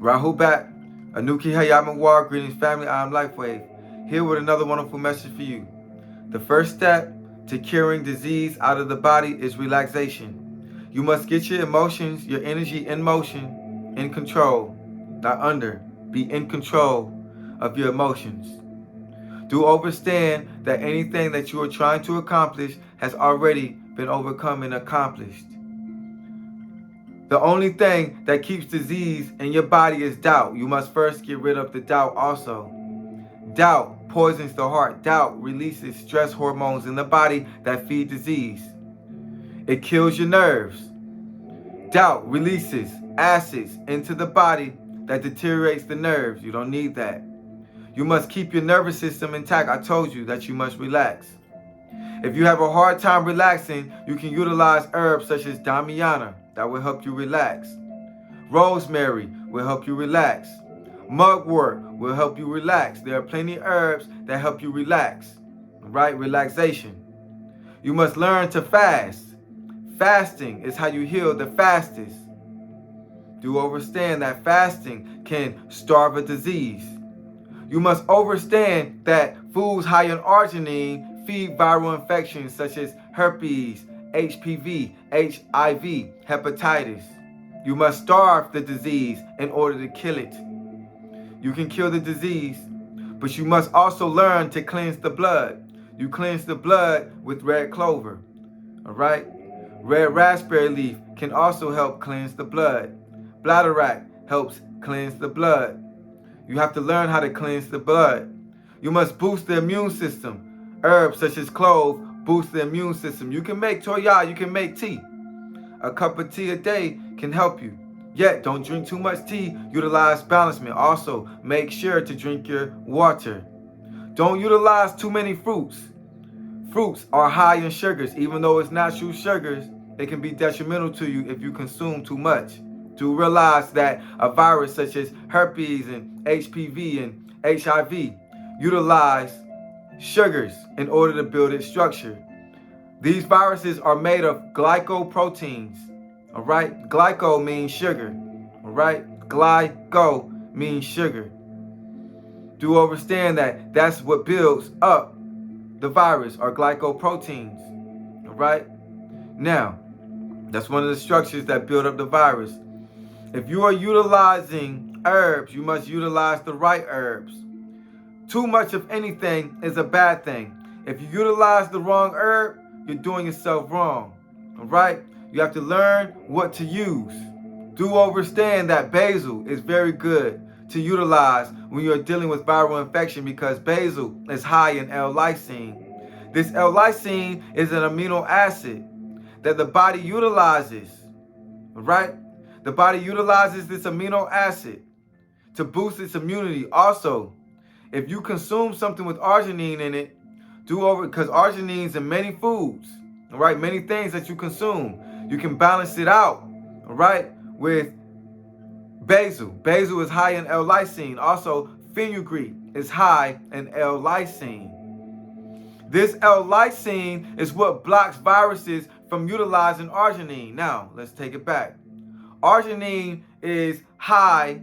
Rahul back. Anuki Hayah Mitwal, greetings family, I am LifeWave. Here with another wonderful message for you. The first step to curing disease out of the body is relaxation. You must get your emotions, your energy in motion, in control, not under. Be in control of your emotions. Do understand that anything that you are trying to accomplish has already been overcome and accomplished. The only thing that keeps disease in your body is doubt. You must first get rid of the doubt also. Doubt poisons the heart. Doubt releases stress hormones in the body that feed disease. It kills your nerves. Doubt releases acids into the body that deteriorates the nerves. You don't need that. You must keep your nervous system intact. I told you that you must relax. If you have a hard time relaxing, you can utilize herbs such as damiana that will help you relax. Rosemary will help you relax. Mugwort will help you relax. There are plenty of herbs that help you relax. Right? Relaxation. You must learn to fast. Fasting is how you heal the fastest. Do understand that fasting can starve a disease. You must understand that foods high in arginine feed viral infections such as herpes, HPV, HIV, hepatitis. You must starve the disease in order to kill it. You can kill the disease, but you must also learn to cleanse the blood. You cleanse the blood with red clover. All right? Red raspberry leaf can also help cleanse the blood. Bladderwrack helps cleanse the blood. You have to learn how to cleanse the blood. You must boost the immune system. Herbs such as clove boost the immune system. You can make toya, you can make tea. A cup of tea a day can help you. Yet, don't drink too much tea. Utilize balancement. Also, make sure to drink your water. Don't utilize too many fruits. Fruits are high in sugars. Even though it's natural sugars, it can be detrimental to you if you consume too much. Do realize that a virus such as herpes and HPV and HIV utilize sugars in order to build its structure. These viruses are made of glycoproteins. All right? Glyco means sugar. All right? Glyco means sugar. Do understand that that's what builds up the virus, or glycoproteins. All right? Now, that's one of the structures that build up the virus. If you are utilizing herbs, you must utilize the right herbs. Too much of anything is a bad thing. If you utilize the wrong herb, you're doing yourself wrong. All right? You have to learn what to use. Do understand that basil is very good to utilize when you're dealing with viral infection because basil is high in L-lysine. This L-lysine is an amino acid that the body utilizes. All right? The body utilizes this amino acid to boost its immunity. Also, if you consume something with arginine in it, because arginine is in many foods, all right, many things that you consume. You can balance it out, all right, with basil. Basil is high in L-lysine. Also, fenugreek is high in L-lysine. This L-lysine is what blocks viruses from utilizing arginine. Now, let's take it back. Arginine is high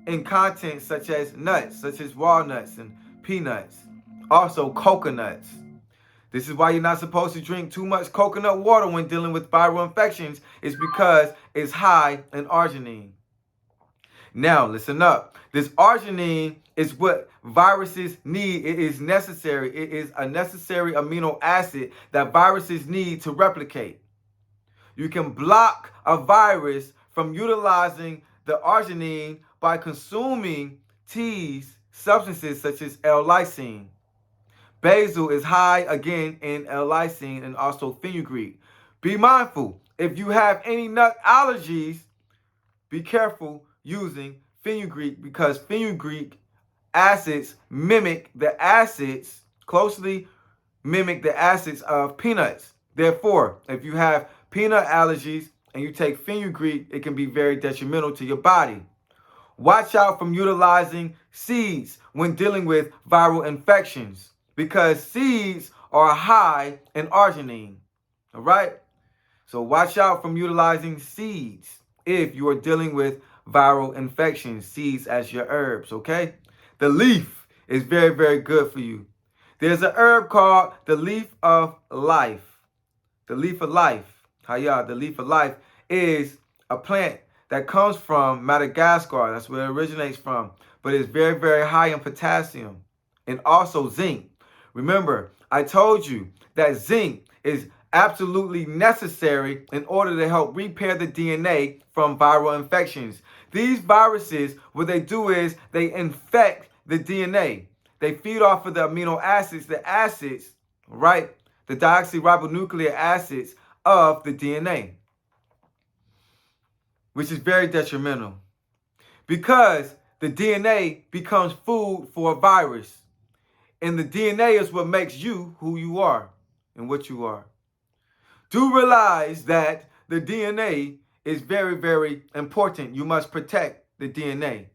in contents such as nuts, such as walnuts and peanuts. Also, coconuts. This is why you're not supposed to drink too much coconut water when dealing with viral infections. It's because it's high in arginine. Now, listen up. This arginine is what viruses need. It is necessary. It is a necessary amino acid that viruses need to replicate. You can block a virus from utilizing the arginine by consuming teas, substances such as L-lysine. Basil is high again in L-lysine and also fenugreek. Be mindful. If you have any nut allergies, be careful using fenugreek because fenugreek acids closely mimic the acids of peanuts. Therefore, if you have peanut allergies and you take fenugreek, it can be very detrimental to your body. Watch out from utilizing seeds when dealing with viral infections because seeds are high in arginine. All right? So watch out from utilizing seeds if you are dealing with viral infections. Seeds as your herbs, okay? The leaf is very, very good for you. There's a herb called the leaf of life. The leaf of life, Hayah, the leaf of life is a plant that comes from Madagascar. That's where it originates from. But it's very, very high in potassium and also zinc. Remember, I told you that zinc is absolutely necessary in order to help repair the DNA from viral infections. These viruses, what they do is they infect the DNA. They feed off of the amino acids, right? The deoxyribonucleic acids of the DNA, which is very detrimental because the DNA becomes food for a virus. And the DNA is what makes you who you are and what you are. Do realize that the DNA is very, very important. You must protect the DNA.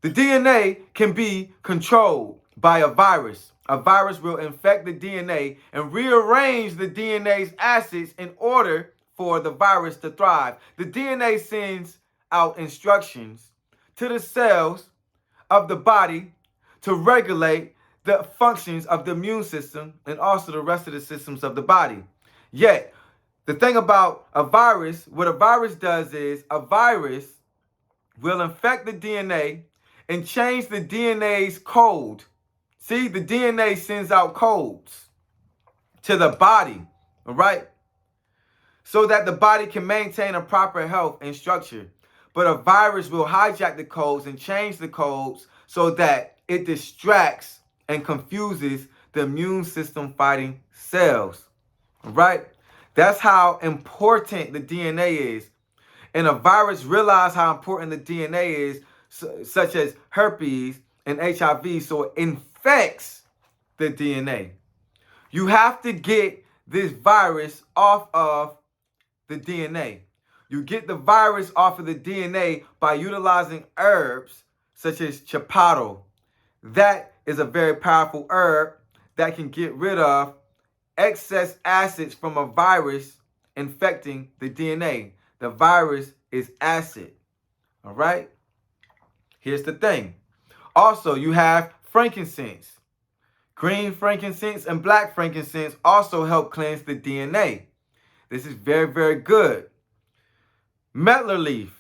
The DNA can be controlled by a virus. A virus will infect the DNA and rearrange the DNA's acids in order for the virus to thrive. The DNA sends out instructions to the cells of the body to regulate the functions of the immune system and also the rest of the systems of the body. Yet, the thing about a virus, what a virus does is a virus will infect the DNA and change the DNA's code. See, the DNA sends out codes to the body, all right? So that the body can maintain a proper health and structure. But a virus will hijack the codes and change the codes so that it distracts and confuses the immune system fighting cells, all right? That's how important the DNA is. And a virus realizes how important the DNA is, such as herpes and HIV, so it infects the DNA. You have to get this virus off of the DNA. You get the virus off of the DNA by utilizing herbs such as chipotle. That is a very powerful herb that can get rid of excess acids from a virus infecting the DNA. The virus is acid. All right? Here's the thing. Also, you have frankincense. Green frankincense and black frankincense also help cleanse the DNA. This is very, very good. Medlar leaf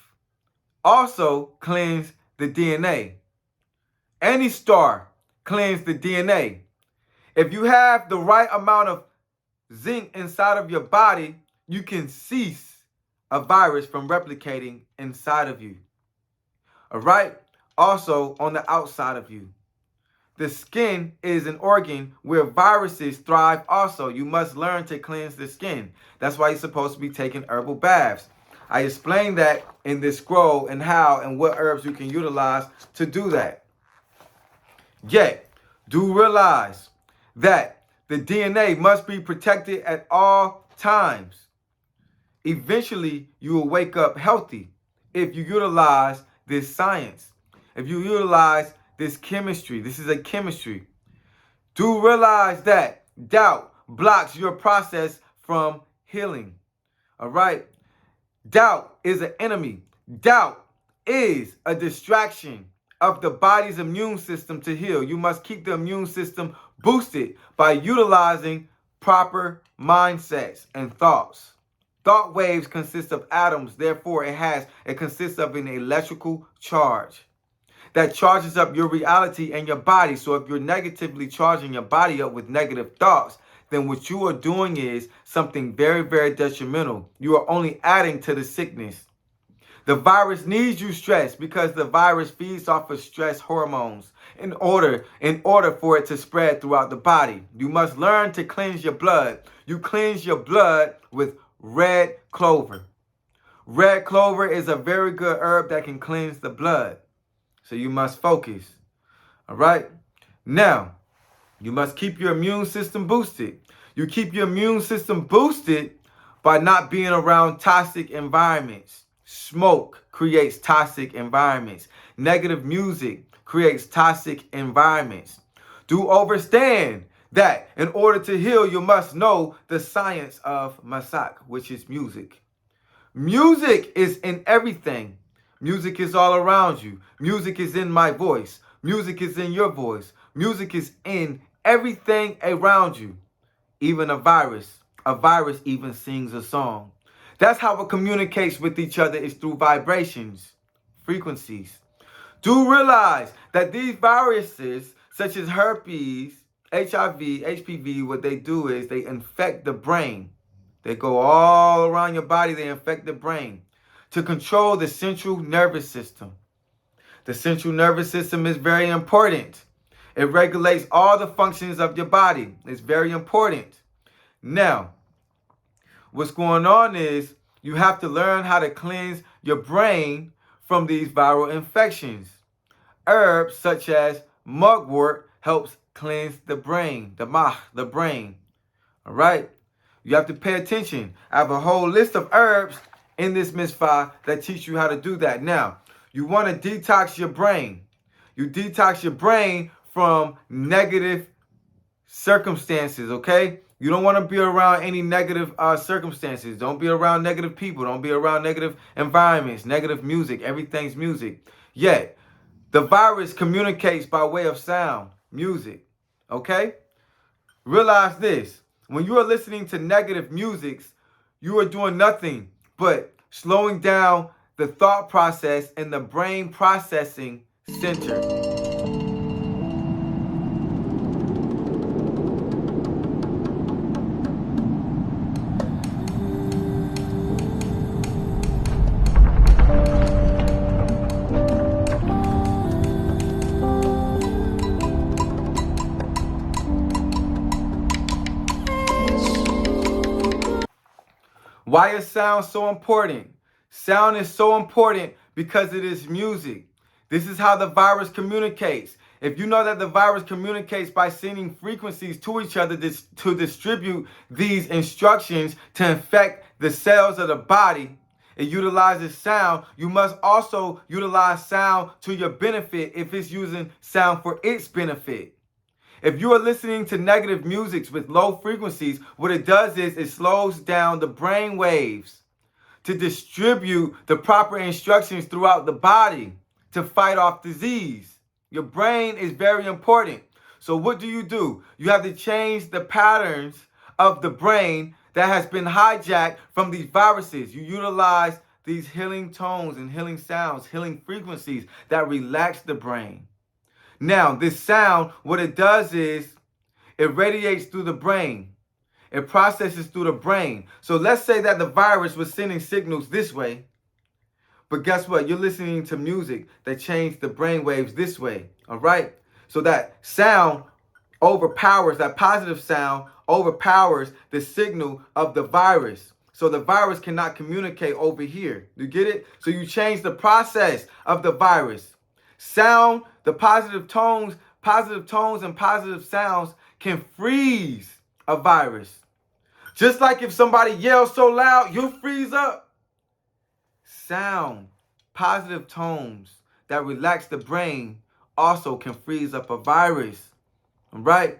also cleans the DNA. Any star cleans the DNA. If you have the right amount of zinc inside of your body, you can cease a virus from replicating inside of you. All right? Also on the outside of you. The skin is an organ where viruses thrive also. You must learn to cleanse the skin. That's why you're supposed to be taking herbal baths. I explained that in this scroll and how and what herbs you can utilize to do that. Yet, do realize that the DNA must be protected at all times. Eventually, you will wake up healthy if you utilize this science. If you utilize this chemistry, this is a chemistry. Do realize that doubt blocks your process from healing. All right? Doubt is an enemy. Doubt is a distraction of the body's immune system to heal. You must keep the immune system boosted by utilizing proper mindsets and thoughts. Thought waves consist of atoms, therefore it consists of an electrical charge that charges up your reality and your body. So if you're negatively charging your body up with negative thoughts, then what you are doing is something very, very detrimental. You are only adding to the sickness. The virus needs you stressed because the virus feeds off of stress hormones in order for it to spread throughout the body. You must learn to cleanse your blood. You cleanse your blood with red clover. Red clover is a very good herb that can cleanse the blood. So you must focus. All right? Now, you must keep your immune system boosted. You keep your immune system boosted by not being around toxic environments. Smoke creates toxic environments. Negative music creates toxic environments. Do understand that in order to heal, you must know the science of masak, which is music. Music is in everything. Music is all around you. Music is in my voice. Music is in your voice. Music is in everything around you. Even a virus. A virus even sings a song. That's how it communicates with each other, is through vibrations, frequencies. Do realize that these viruses, such as herpes, HIV, HPV, what they do is they infect the brain. They go all around your body, they infect the brain to control the central nervous system. The central nervous system is very important. It regulates all the functions of your body. It's very important. Now, what's going on is you have to learn how to cleanse your brain from these viral infections. Herbs such as mugwort helps cleanse the brain, the brain. All right? You have to pay attention. I have a whole list of herbs in this misfire that teach you how to do that. Now, you want to detox your brain. You detox your brain from negative circumstances, okay? You don't want to be around any negative circumstances. Don't be around negative people. Don't be around negative environments, negative music. Everything's music. Yet, the virus communicates by way of sound, music, okay? Realize this. When you are listening to negative musics, you are doing nothing but slowing down the thought process in the brain processing center. Why is sound so important? Sound is so important because it is music. This is how the virus communicates. If you know that the virus communicates by sending frequencies to each other to distribute these instructions to infect the cells of the body, it utilizes sound. You must also utilize sound to your benefit if it's using sound for its benefit. If you are listening to negative music with low frequencies, what it does is it slows down the brain waves to distribute the proper instructions throughout the body to fight off disease. Your brain is very important. So what do? You have to change the patterns of the brain that has been hijacked from these viruses. You utilize these healing tones and healing sounds, healing frequencies that relax the brain. Now, this sound, what it does is it radiates through the brain. It processes through the brain. So let's say that the virus was sending signals this way, but guess what? You're listening to music that changed the brain waves this way, all right? So that sound overpowers, that positive sound overpowers the signal of the virus. So the virus cannot communicate over here. You get it? So you change the process of the virus. Sound, the positive tones and positive sounds can freeze a virus. Just like if somebody yells so loud, you'll freeze up. Sound, positive tones that relax the brain also can freeze up a virus. All right?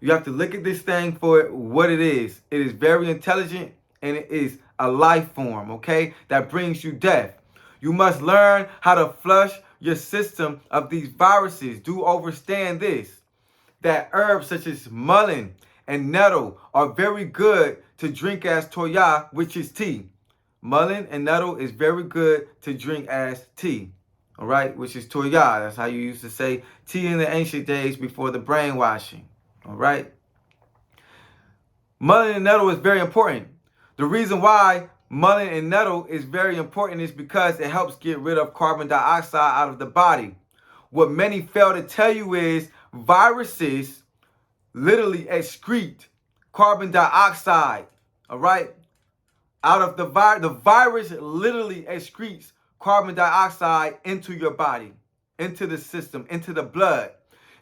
You have to look at this thing for what it is. It is very intelligent and it is a life form, okay, that brings you death. You must learn how to flush your system of these viruses. Do understand this, that herbs such as mullein and nettle are very good to drink as toya, which is tea. Mullein and nettle is very good to drink as tea, all right, which is toya. That's how you used to say tea in the ancient days before the brainwashing, all right. Mullein and nettle is very important. The reason why mullein and nettle is very important is because it helps get rid of carbon dioxide out of the body. What many fail to tell you is viruses literally excrete carbon dioxide, all right? Out of the virus literally excretes carbon dioxide into your body, into the system, into the blood.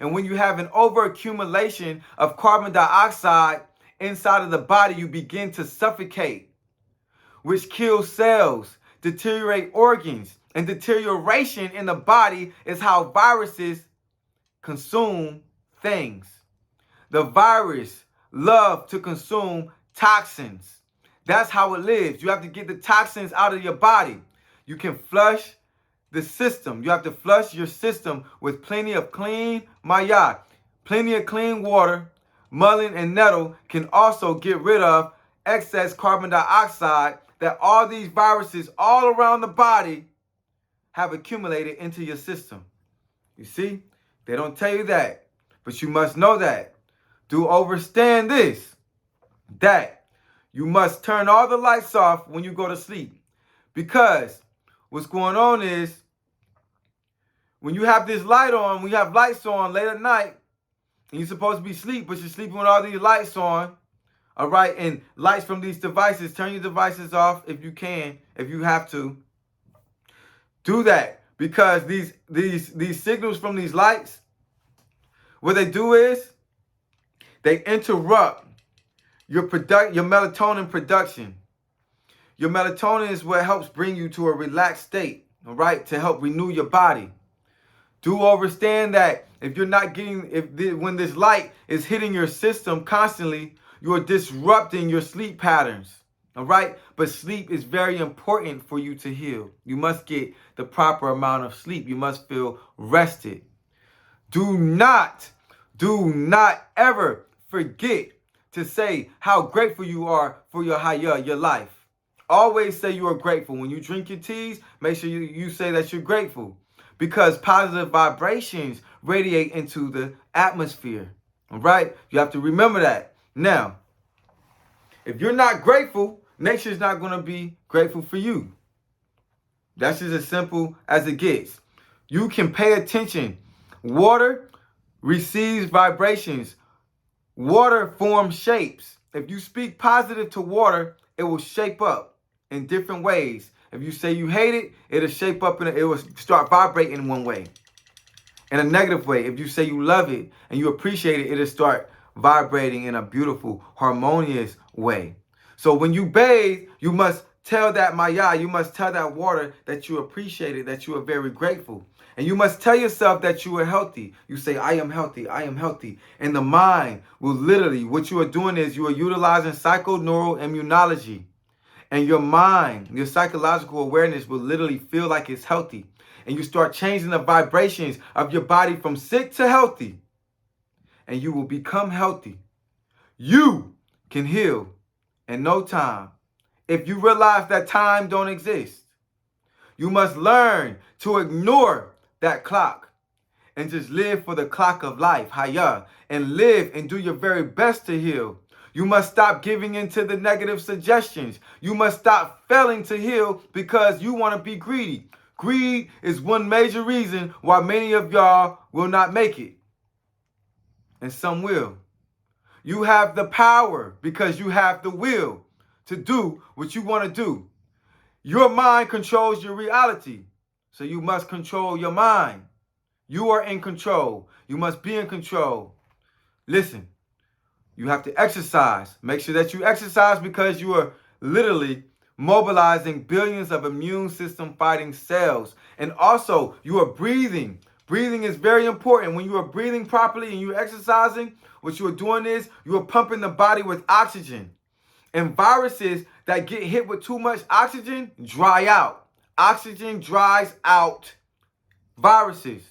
And when you have an overaccumulation of carbon dioxide inside of the body, you begin to suffocate, which kills cells, deteriorate organs, and deterioration in the body is how viruses consume things. The virus love to consume toxins. That's how it lives. You have to get the toxins out of your body. You can flush the system. You have to flush your system with plenty of clean mayah. Plenty of clean water, mullein and nettle can also get rid of excess carbon dioxide that all these viruses all around the body have accumulated into your system. You see, they don't tell you that, but you must know that. Do understand this, that you must turn all the lights off when you go to sleep. Because what's going on is, when you have this light on, when you have lights on late at night, and you're supposed to be asleep, but you're sleeping with all these lights on, all right, and lights from these devices, turn your devices off if you can, if you have to. Do that, because these signals from these lights, what they do is they interrupt your melatonin production. Your melatonin is what helps bring you to a relaxed state, all right, to help renew your body. Do understand that if you're not getting, when this light is hitting your system constantly, you are disrupting your sleep patterns. All right? But sleep is very important for you to heal. You must get the proper amount of sleep. You must feel rested. Do not ever forget to say how grateful you are for your Hayah, your life. Always say you are grateful. When you drink your teas, make sure you say that you're grateful, because positive vibrations radiate into the atmosphere. All right? You have to remember that. Now, if you're not grateful, nature's not going to be grateful for you. That's just as simple as it gets. You can pay attention. Water receives vibrations. Water forms shapes. If you speak positive to water, it will shape up in different ways. If you say you hate it, it'll shape up and it will start vibrating in one way. In a negative way. If you say you love it and you appreciate it, it'll start vibrating in a beautiful, harmonious way. So when you bathe, you must tell that mayah, you must tell that water that you appreciate it, that you are very grateful. And you must tell yourself that you are healthy. You say, I am healthy, I am healthy. And the mind will literally, what you are doing is you are utilizing psychoneuroimmunology. And your mind, your psychological awareness will literally feel like it's healthy. And you start changing the vibrations of your body from sick to healthy. And you will become healthy. You can heal in no time. If you realize that time don't exist, you must learn to ignore that clock and just live for the clock of life, Hayah, and live and do your very best to heal. You must stop giving into the negative suggestions. You must stop failing to heal because you want to be greedy. Greed is one major reason why many of y'all will not make it. And some will. You have the power because you have the will to do what you want to do. Your mind controls your reality. So you must control your mind. You are in control. You must be in control. Listen, you have to exercise. Make sure that you exercise because you are literally mobilizing billions of immune system fighting cells. And also, you are breathing. Breathing is very important. When you are breathing properly and you're exercising, what you are doing is you are pumping the body with oxygen. And viruses that get hit with too much oxygen dry out. Oxygen dries out viruses.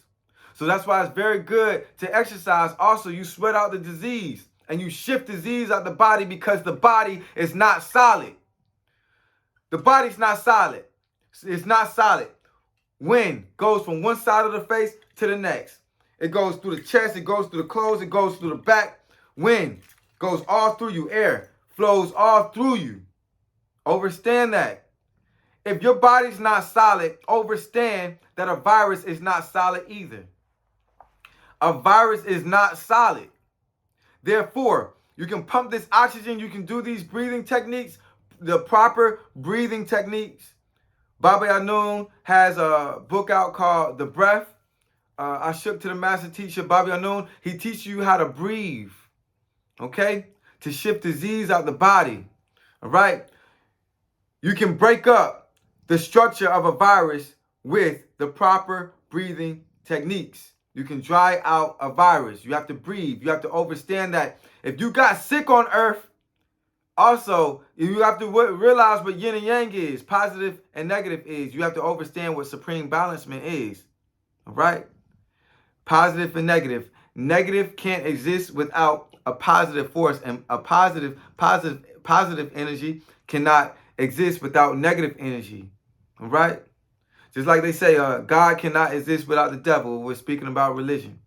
So that's why it's very good to exercise. Also, you sweat out the disease and you shift disease out the body because the body is not solid. The body's not solid. It's not solid. Wind goes from one side of the face to the next. It goes through the chest, it goes through the clothes, it goes through the back. Wind goes all through you. Air flows all through you. Understand that. If your body's not solid, understand that a virus is not solid either. A virus is not solid. Therefore, you can pump this oxygen, you can do these breathing techniques, the proper breathing techniques. Baba Yanun has a book out called The Breath. I shook to the master teacher, Baba Yanun. He teaches you how to breathe, okay? To shift disease out the body, all right? You can break up the structure of a virus with the proper breathing techniques. You can dry out a virus. You have to breathe. You have to understand that if you got sick on earth, Also, you have to realize what yin and yang is, positive and negative is. You have to understand what supreme balancement is. All right? Positive and negative. Negative can't exist without a positive force, and a positive energy cannot exist without negative energy. All right? Just like they say, God cannot exist without the devil. We're speaking about religion.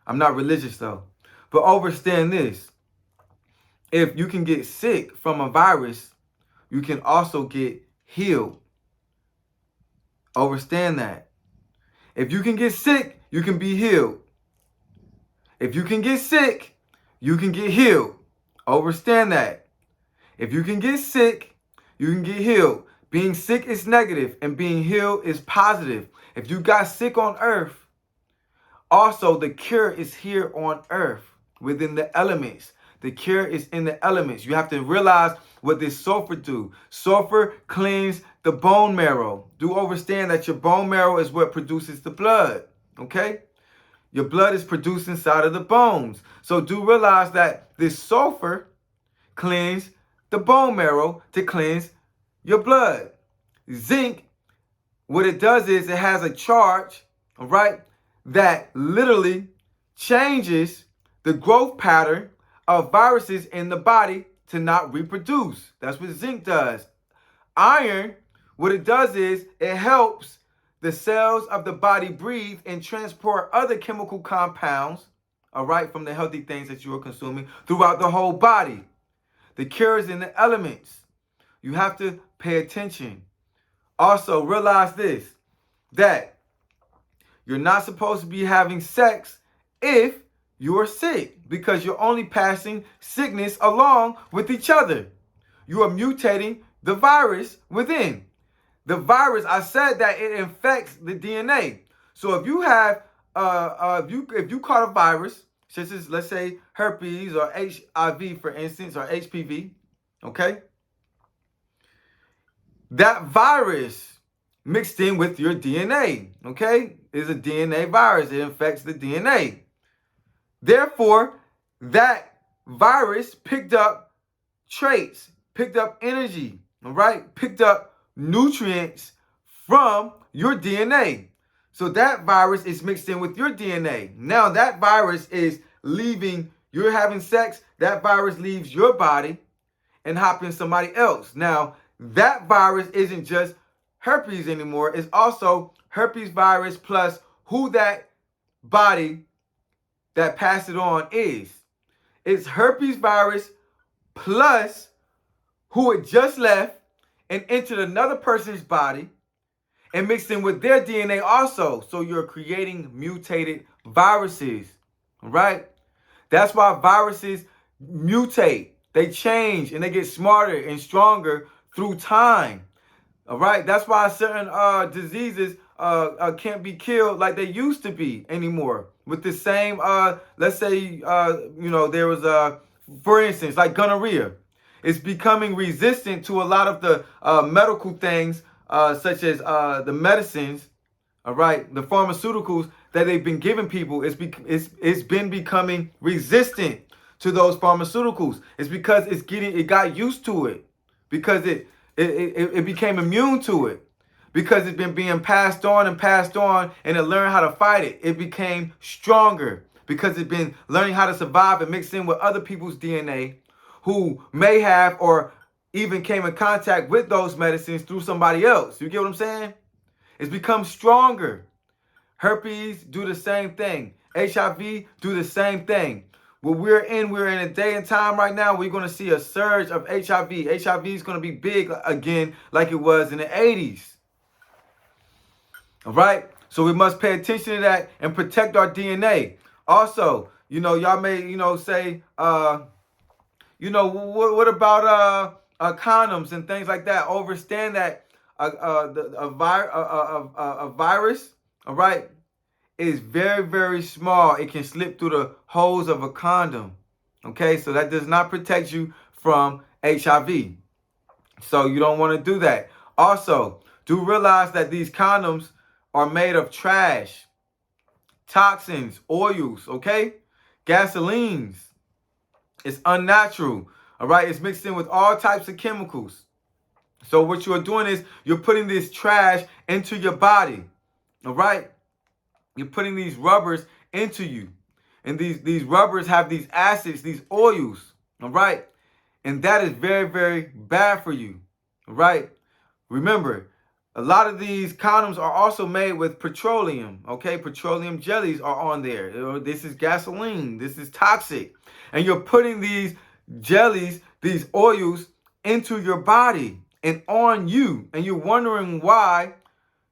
I'm not religious though. But understand this. If you can get sick from a virus, you can also get healed. Understand that. If you can get sick, you can be healed. If you can get sick, you can get healed. Understand that. If you can get sick, you can get healed. Being sick is negative and being healed is positive. If you got sick on earth, also the cure is here on earth within the elements. The cure is in the elements. You have to realize what this sulfur do. Sulfur cleans the bone marrow. Do understand that your bone marrow is what produces the blood. Okay? Your blood is produced inside of the bones. So do realize that this sulfur cleans the bone marrow to cleanse your blood. Zinc, what it does is it has a charge, all right, that literally changes the growth pattern of viruses in the body to not reproduce. That's what zinc does. Iron, what it does is it helps the cells of the body breathe and transport other chemical compounds, all right, from the healthy things that you are consuming throughout the whole body. The cure is in the elements. You have to pay attention. Also, realize this, that you're not supposed to be having sex if you're sick, because you're only passing sickness along with each other. You are mutating the virus within. The virus, I said that it infects the DNA. So if you have, if you caught a virus, such as, let's say, herpes or HIV, for instance, or HPV, okay? That virus mixed in with your DNA, okay, is a DNA virus. It infects the DNA. Therefore, that virus picked up traits, picked up energy, all right, picked up nutrients from your DNA. So that virus is mixed in with your DNA. Now that virus is leaving, you're having sex, that virus leaves your body and hops in somebody else. Now, that virus isn't just herpes anymore. It's also herpes virus plus who that body that passed it on is. It's herpes virus plus who it just left and entered another person's body and mixed in with their DNA also. So you're creating mutated viruses, right? That's why viruses mutate. They change and they get smarter and stronger through time. All right. That's why certain diseases can't be killed like they used to be anymore. With the same, let's say, there was, for instance, like gonorrhea. It's becoming resistant to a lot of the medical things, such as the medicines, all right, the pharmaceuticals that they've been giving people. It's been becoming resistant to those pharmaceuticals. It's because it got used to it, because it became immune to it, because it's been being passed on and it learned how to fight it. It became stronger because it's been learning how to survive and mix in with other people's DNA who may have or even came in contact with those medicines through somebody else. You get what I'm saying? It's become stronger. Herpes do the same thing. HIV do the same thing. What we're in a day and time right now, we're going to see a surge of HIV. HIV is going to be big again like it was in the 80s. All right? So we must pay attention to that and protect our DNA. Also, y'all may, say, what about condoms and things like that? Understand that a virus, all right, is very, very small. It can slip through the holes of a condom. Okay, so that does not protect you from HIV. So you don't want to do that. Also, do realize that these condoms are made of trash, toxins, oils, okay? Gasolines. It's unnatural. All right, it's mixed in with all types of chemicals. So what you're doing is you're putting this trash into your body. All right, you're putting these rubbers into you, and these rubbers have these acids, these oils. All right, and that is very, very bad for you. All right, remember, a lot of these condoms are also made with petroleum. Okay, petroleum jellies are on there. This is gasoline. This is toxic, and you're putting these jellies, these oils, into your body and on you, and you're wondering why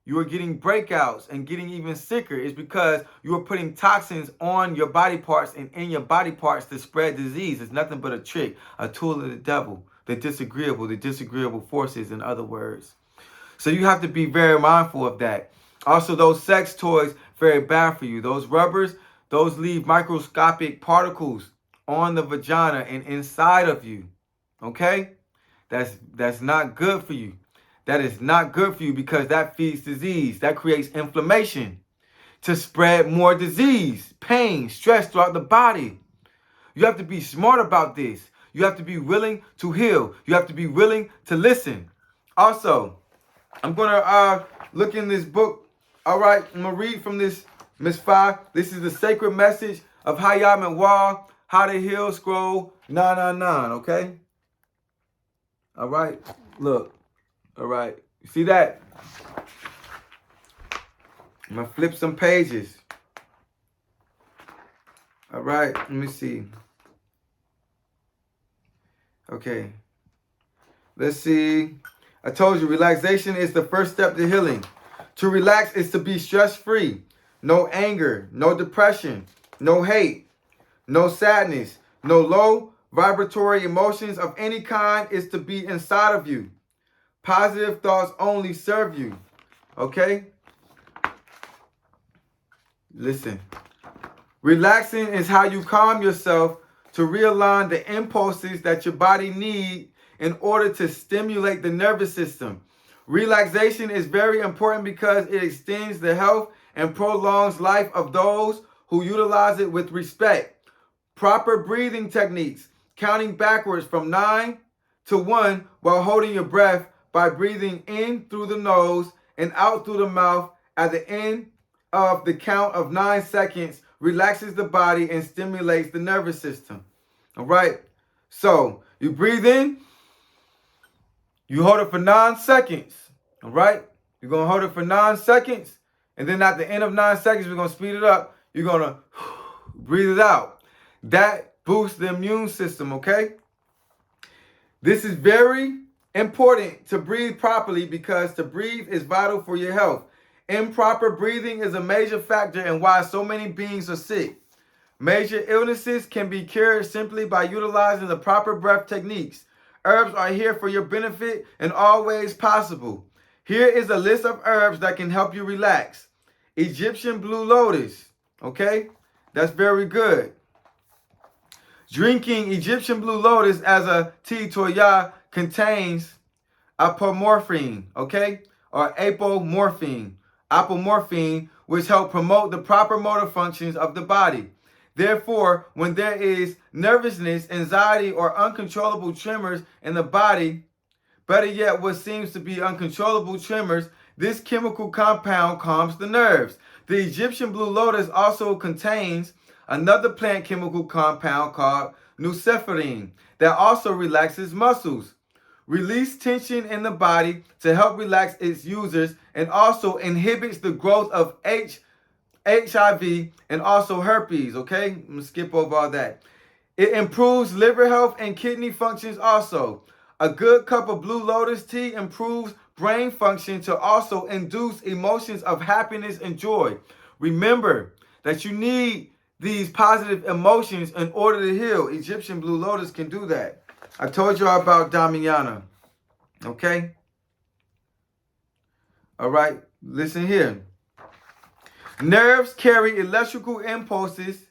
you are getting breakouts and getting even sicker. Is because you are putting toxins on your body parts and in your body parts to spread disease. It's nothing but a trick, a tool of the devil, the disagreeable forces, in other words. So you have to be very mindful of that. Also, those sex toys, very bad for you. Those rubbers, those leave microscopic particles on the vagina and inside of you. Okay? That's not good for you. That is not good for you because that feeds disease. That creates inflammation to spread more disease, pain, stress throughout the body. You have to be smart about this. You have to be willing to heal. You have to be willing to listen. Also, I'm going to look in this book. All right, I'm going to read from this, Miss Fi. This is the sacred message of Hayah Mitwal, How to Heal, scroll 999, okay? All right, look. All right, you see that? I'm going to flip some pages. All right, let me see. Okay, let's see. I told you, relaxation is the first step to healing. To relax is to be stress-free. No anger, no depression, no hate, no sadness, no low vibratory emotions of any kind is to be inside of you. Positive thoughts only serve you. Okay? Listen. Relaxing is how you calm yourself to realign the impulses that your body needs in order to stimulate the nervous system. Relaxation is very important because it extends the health and prolongs life of those who utilize it with respect. Proper breathing techniques, counting backwards from 9 to 1 while holding your breath by breathing in through the nose and out through the mouth at the end of the count of 9 seconds relaxes the body and stimulates the nervous system. All right? So, you breathe in, you hold it for 9 seconds. All right? You're going to hold it for 9 seconds. And then at the end of 9 seconds, we're going to speed it up. You're going to breathe it out. That boosts the immune system, okay? This is very important to breathe properly because to breathe is vital for your health. Improper breathing is a major factor in why so many beings are sick. Major illnesses can be cured simply by utilizing the proper breath techniques. Herbs are here for your benefit in all ways possible. Here is a list of herbs that can help you relax. Egyptian blue lotus. Okay? That's very good. Drinking Egyptian blue lotus as a tea toya contains apomorphine, okay? Or apomorphine. Apomorphine, which help promote the proper motor functions of the body. Therefore, when there is nervousness, anxiety, or uncontrollable tremors in the body, better yet, what seems to be uncontrollable tremors, this chemical compound calms the nerves. The Egyptian blue lotus also contains another plant chemical compound called luciferine that also relaxes muscles, release tension in the body to help relax its users, and also inhibits the growth of HIV and also herpes. Okay, I'm gonna skip over all that. It improves liver health and kidney functions also. A good cup of blue lotus tea improves brain function to also induce emotions of happiness and joy. Remember that you need these positive emotions in order to heal. Egyptian blue lotus can do that. I told you about Damiana. Okay? All right, listen here. Nerves carry electrical impulses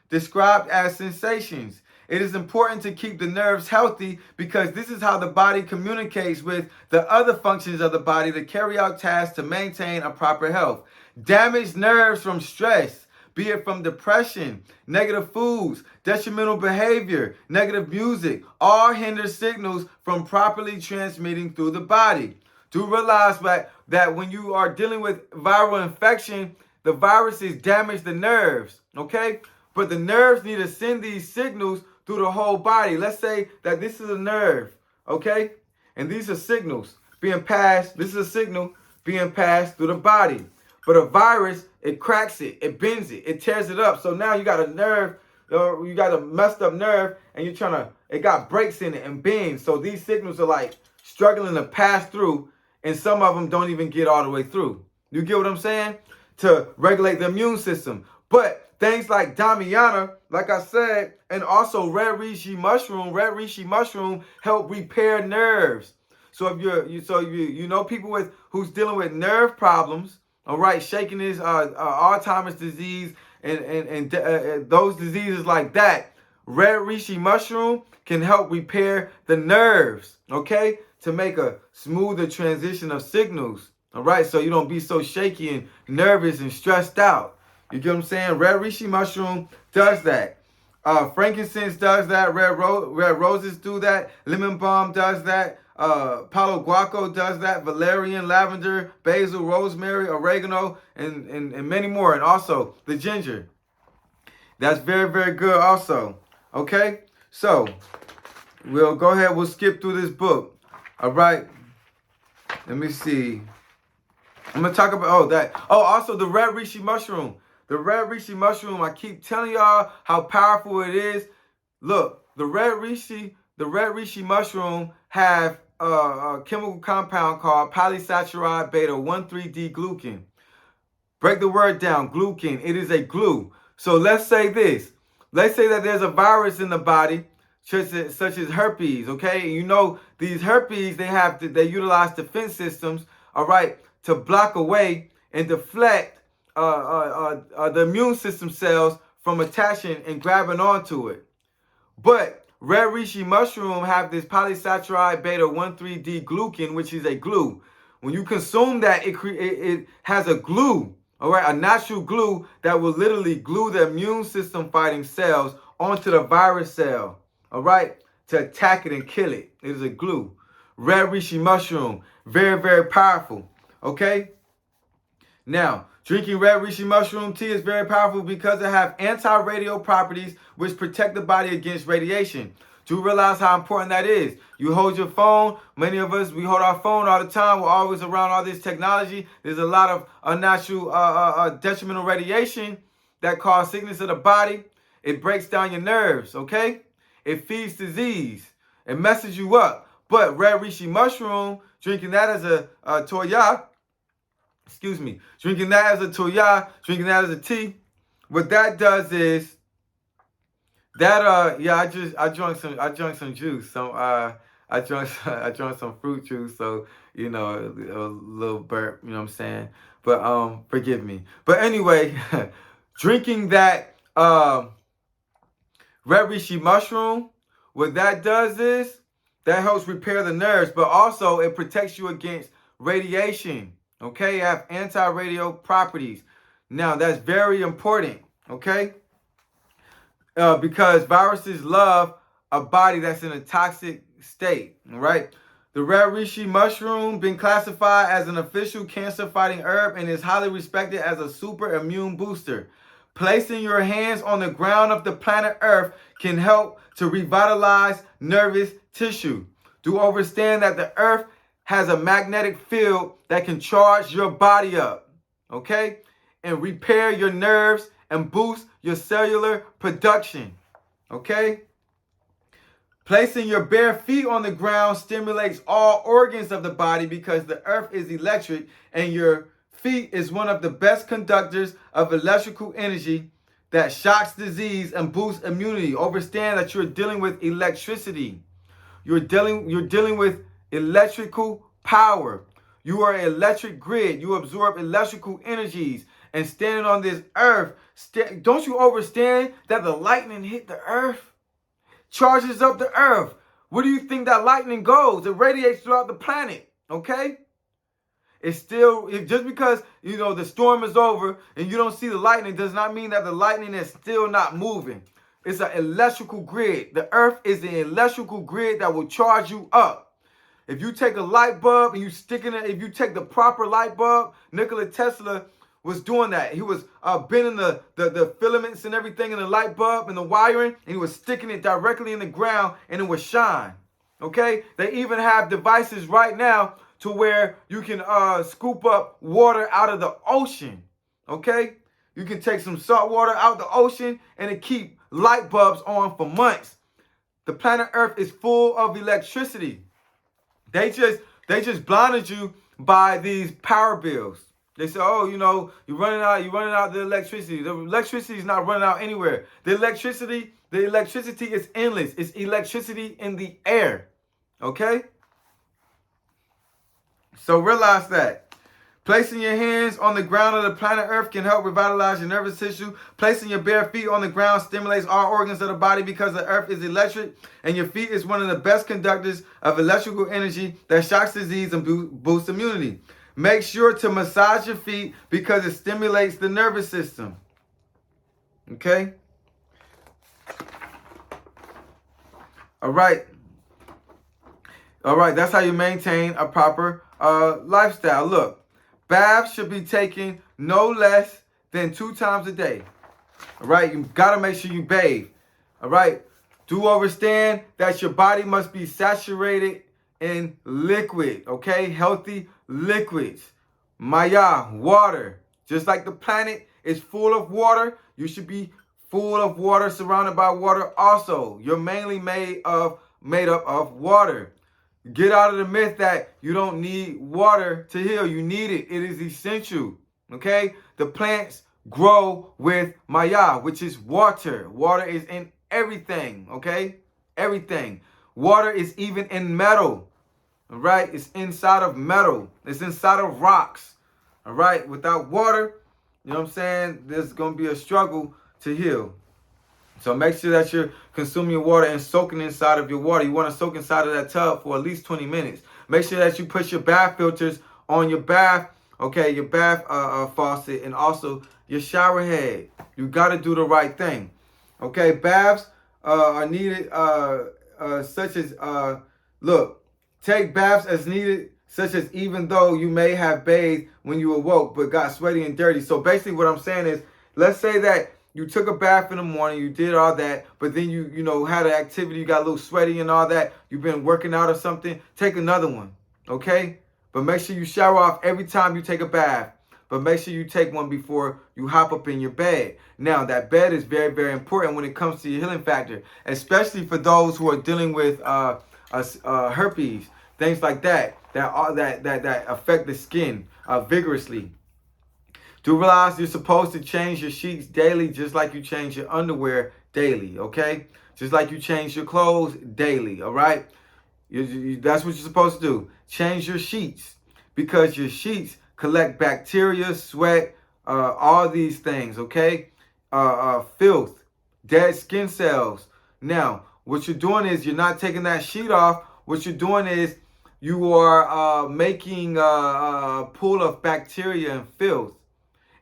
described as sensations. It is important to keep the nerves healthy because this is how the body communicates with the other functions of the body to carry out tasks to maintain a proper health. Damaged nerves from stress, be it from depression, negative foods, detrimental behavior, negative music, all hinder signals from properly transmitting through the body. Do realize that when you are dealing with viral infection, the viruses damage the nerves, okay? But the nerves need to send these signals through the whole body. Let's say that this is a nerve, okay? And these are signals being passed. This is a signal being passed through the body. But a virus, it cracks it, it bends it, it tears it up. So now you got a nerve, or you got a messed up nerve, and you're trying to, it got breaks in it and bends. So these signals are like struggling to pass through, and some of them don't even get all the way through. You get what I'm saying? To regulate the immune system. But things like Damiana, like I said, and also red reishi mushroom help repair nerves. So if you know people who's dealing with nerve problems, all right, shaking his Alzheimer's disease and those diseases like that, red reishi mushroom can help repair the nerves, okay, to make a smoother transition of signals. All right, so you don't be so shaky and nervous and stressed out. You get what I'm saying? Red reishi mushroom does that. Frankincense does that. Red roses do that. Lemon balm does that. Palo guaco does that. Valerian, lavender, basil, rosemary, oregano, and many more. And also the ginger. That's very, very good also. Okay? So, we'll go ahead. We'll skip through this book. All right? Let me see. I'm going to talk about, also the red reishi mushroom. The red reishi mushroom, I keep telling y'all how powerful it is. Look, the red reishi mushroom have a chemical compound called polysaccharide beta 1,3-D-glucan. Break the word down, glucan. It is a glue. So let's say this. Let's say that there's a virus in the body, such as herpes, okay? And you know these herpes, they utilize defense systems, all right, to block away and deflect the immune system cells from attaching and grabbing onto it. But red reishi mushroom have this polysaccharide beta 1,3-D-glucan, which is a glue. When you consume that, it has a glue, all right, a natural glue that will literally glue the immune system fighting cells onto the virus cell, all right, to attack it and kill it. It is a glue. Red reishi mushroom, very, very powerful, okay? Now, drinking red reishi mushroom tea is very powerful because it has anti-radio properties which protect the body against radiation. Do you realize how important that is? You hold your phone. Many of us, we hold our phone all the time. We're always around all this technology. There's a lot of unnatural detrimental radiation that cause sickness of the body. It breaks down your nerves, okay? It feeds disease. It messes you up. But red reishi mushroom, drinking that as a toya, drinking that as a toya, drinking that as a tea, what that does is that I drank some juice. I drank some fruit juice, so you know, a little burp, you know what I'm saying? But forgive me. But anyway, drinking that red reishi mushroom, what that does is that helps repair the nerves, but also it protects you against radiation. Okay, it have anti-radio properties. Now that's very important. Okay. Because viruses love a body that's in a toxic state, all right? The red reishi mushroom been classified as an official cancer-fighting herb and is highly respected as a super immune booster. Placing your hands on the ground of the planet Earth can help to revitalize nervous tissue. Do understand that the Earth has a magnetic field that can charge your body up, okay? And repair your nerves and boost your cellular production, okay? Placing your bare feet on the ground stimulates all organs of the body because the earth is electric and your feet is one of the best conductors of electrical energy that shocks disease and boosts immunity. Understand that you're dealing with electricity. You're dealing with electrical power. You are an electric grid. You absorb electrical energies. And standing on this earth, don't you understand that the lightning hit the earth? Charges up the earth. Where do you think that lightning goes? It radiates throughout the planet, okay? it's still, just because, the storm is over and you don't see the lightning does not mean that the lightning is still not moving. It's an electrical grid. The earth is an electrical grid that will charge you up. If you take a light bulb and you stick in it, if you take the proper light bulb, Nikola Tesla was doing that. He was bending the filaments and everything in the light bulb and the wiring, and he was sticking it directly in the ground, and it would shine. Okay? They even have devices right now to where you can scoop up water out of the ocean. Okay? You can take some salt water out the ocean and it keep light bulbs on for months. The planet Earth is full of electricity. They just blinded you by these power bills. They say, oh, you're running out of the electricity. The electricity is not running out anywhere. The electricity is endless. It's electricity in the air. Okay? So realize that. Placing your hands on the ground of the planet Earth can help revitalize your nervous tissue. Placing your bare feet on the ground stimulates all organs of the body because the Earth is electric, and your feet is one of the best conductors of electrical energy that shocks disease and boosts immunity. Make sure to massage your feet because it stimulates the nervous system. Okay? All right, that's how you maintain a proper lifestyle. Look. Baths should be taken no less than 2 times a day. All right, you got to make sure you bathe. All right, do understand that your body must be saturated in liquid, okay? Healthy liquids. Maya, water. Just like the planet is full of water, you should be full of water, surrounded by water also. You're mainly made up of water. Get out of the myth that you don't need water to heal. You need it. It is essential. Okay? The plants grow with Maya, which is water. Water is in everything. Okay? Everything. Water is even in metal. All right? It's inside of metal. It's inside of rocks. All right? Without water, you know what I'm saying? There's going to be a struggle to heal. So make sure that you're consuming your water and soaking inside of your water. You want to soak inside of that tub for at least 20 minutes. Make sure that you put your bath filters on your bath, okay, your bath faucet, and also your shower head. You got to do the right thing. Okay, baths are needed such as, look, take baths as needed, such as even though you may have bathed when you awoke but got sweaty and dirty. So basically what I'm saying is, let's say that you took a bath in the morning, you did all that, but then you had an activity, you got a little sweaty and all that, you've been working out or something, take another one, okay? But make sure you shower off every time you take a bath. But make sure you take one before you hop up in your bed. Now, that bed is very, very important when it comes to your healing factor, especially for those who are dealing with herpes, things like that affect the skin vigorously. Do realize you're supposed to change your sheets daily, just like you change your underwear daily, okay? Just like you change your clothes daily, all right? That's what you're supposed to do. Change your sheets, because your sheets collect bacteria, sweat, all these things, okay? Filth, dead skin cells. Now, what you're doing is you're not taking that sheet off. What you're doing is you are making a pool of bacteria and filth.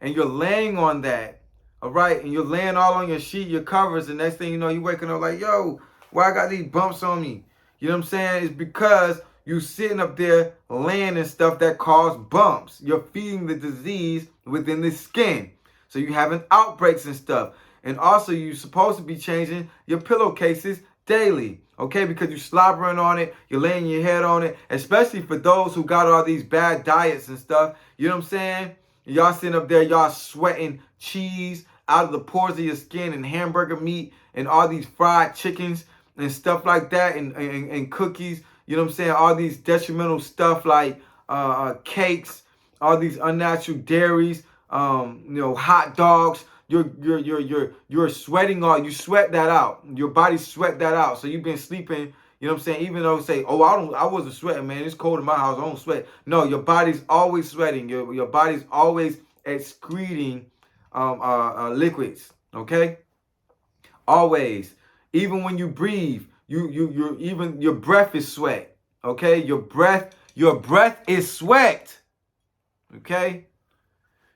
And you're laying on that, all right? And you're laying all on your sheet, your covers, and next thing you know, you're waking up like, yo, why I got these bumps on me? You know what I'm saying? It's because you sitting up there laying and stuff that cause bumps. You're feeding the disease within the skin. So you're having outbreaks and stuff. And also, you're supposed to be changing your pillowcases daily, okay? Because you're slobbering on it, you're laying your head on it, especially for those who got all these bad diets and stuff. You know what I'm saying? Y'all sitting up there, y'all sweating cheese out of the pores of your skin and hamburger meat and all these fried chickens and stuff like that and cookies. You know what I'm saying? All these detrimental stuff like cakes, all these unnatural dairies, hot dogs. You're sweating all. You sweat that out. Your body sweat that out. So you've been sleeping. You know what I'm saying? Even though say, oh, I wasn't sweating, man. It's cold in my house. I don't sweat. No, your body's always sweating. Your body's always excreting liquids. Okay? Always. Even when you breathe, your breath is sweat. Okay? Your breath is sweat. Okay?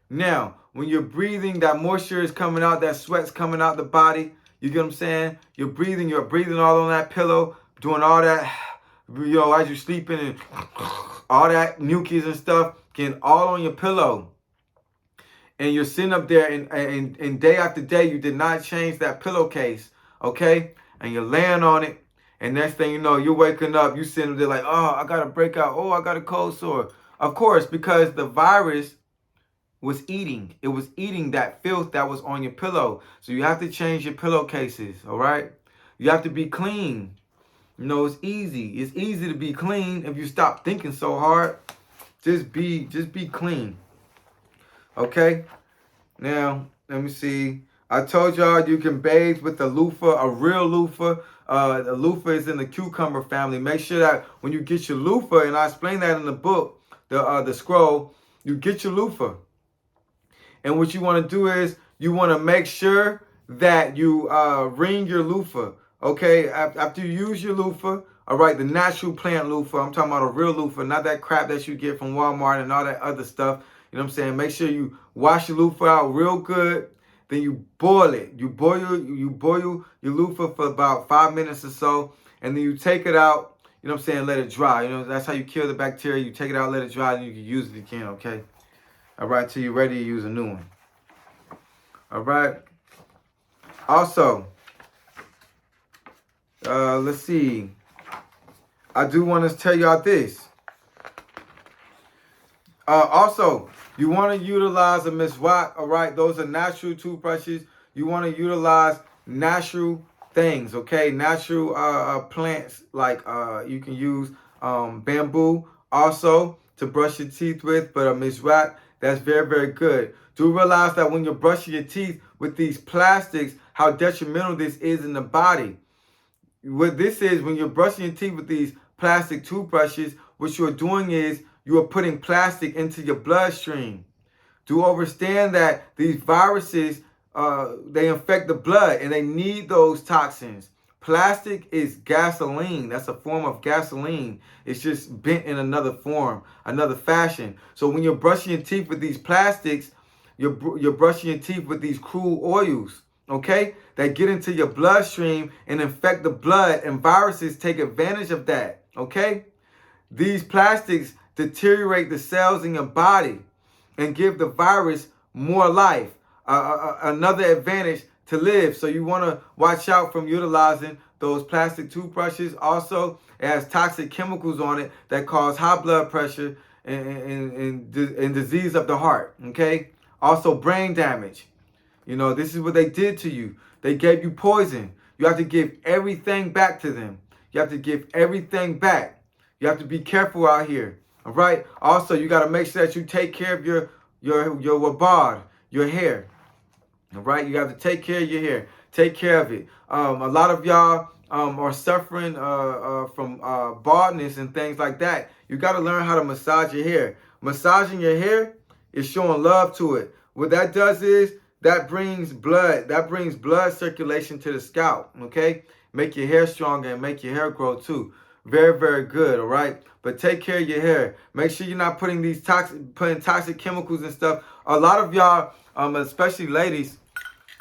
Now, when you're breathing, that moisture is coming out, that sweat's coming out the body. You get what I'm saying? You're breathing all on that pillow, doing all that, as you're sleeping, and all that mucus and stuff getting all on your pillow. And you're sitting up there, and day after day, you did not change that pillowcase, okay? And you're laying on it, and next thing you know, you're waking up, you sitting there like, oh, I got a breakout, oh, I got a cold sore. Of course, because the virus was eating. It was eating that filth that was on your pillow. So you have to change your pillowcases, all right? You have to be clean. It's easy. It's easy to be clean if you stop thinking so hard. Just be clean. Okay? Now, let me see. I told y'all you can bathe with a loofah, a real loofah. The loofah is in the cucumber family. Make sure that when you get your loofah, and I explain that in the book, the scroll, you get your loofah. And what you want to do is you want to make sure that you ring your loofah. Okay, after you use your loofah, all right, the natural plant loofah. I'm talking about a real loofah, not that crap that you get from Walmart and all that other stuff. You know what I'm saying? Make sure you wash your loofah out real good. Then you boil it. You boil your loofah for about 5 minutes or so, and then you take it out. You know what I'm saying? Let it dry. That's how you kill the bacteria. You take it out, let it dry, and you can use it again. Okay. All right, till you're ready to use a new one. All right. Also, let's see. I do want to tell y'all this. Also, you want to utilize a Miswak. All right, those are natural toothbrushes. You want to utilize natural things. Okay, natural plants like you can use bamboo also to brush your teeth with, but a Miswak, that's very, very good. Do realize that when you're brushing your teeth with these plastics, how detrimental this is in the body. What this is, when you're brushing your teeth with these plastic toothbrushes, what you're doing is you are putting plastic into your bloodstream. Do understand that these viruses, they infect the blood and they need those toxins. Plastic is gasoline. That's a form of gasoline. It's just bent in another form, another fashion. So when you're brushing your teeth with these plastics, you're brushing your teeth with these crude oils, okay, that get into your bloodstream and infect the blood, and viruses take advantage of that, okay? These plastics deteriorate the cells in your body and give the virus more life, another advantage to live. So you want to watch out from utilizing those plastic toothbrushes. Also, it has toxic chemicals on it that cause high blood pressure and disease of the heart, okay? Also, brain damage. This is what they did to you. They gave you poison. You have to give everything back to them. You have to give everything back. You have to be careful out here. All right. Also, you got to make sure that you take care of your wabad, your hair. All right. You have to take care of your hair. Take care of it. A lot of y'all are suffering from baldness and things like that. You got to learn how to massage your hair. Massaging your hair is showing love to it. What that does is that brings blood. That brings blood circulation to the scalp. Okay. Make your hair stronger and make your hair grow too. Very, very good, all right? But take care of your hair. Make sure you're not putting these toxic chemicals and stuff. A lot of y'all, especially ladies,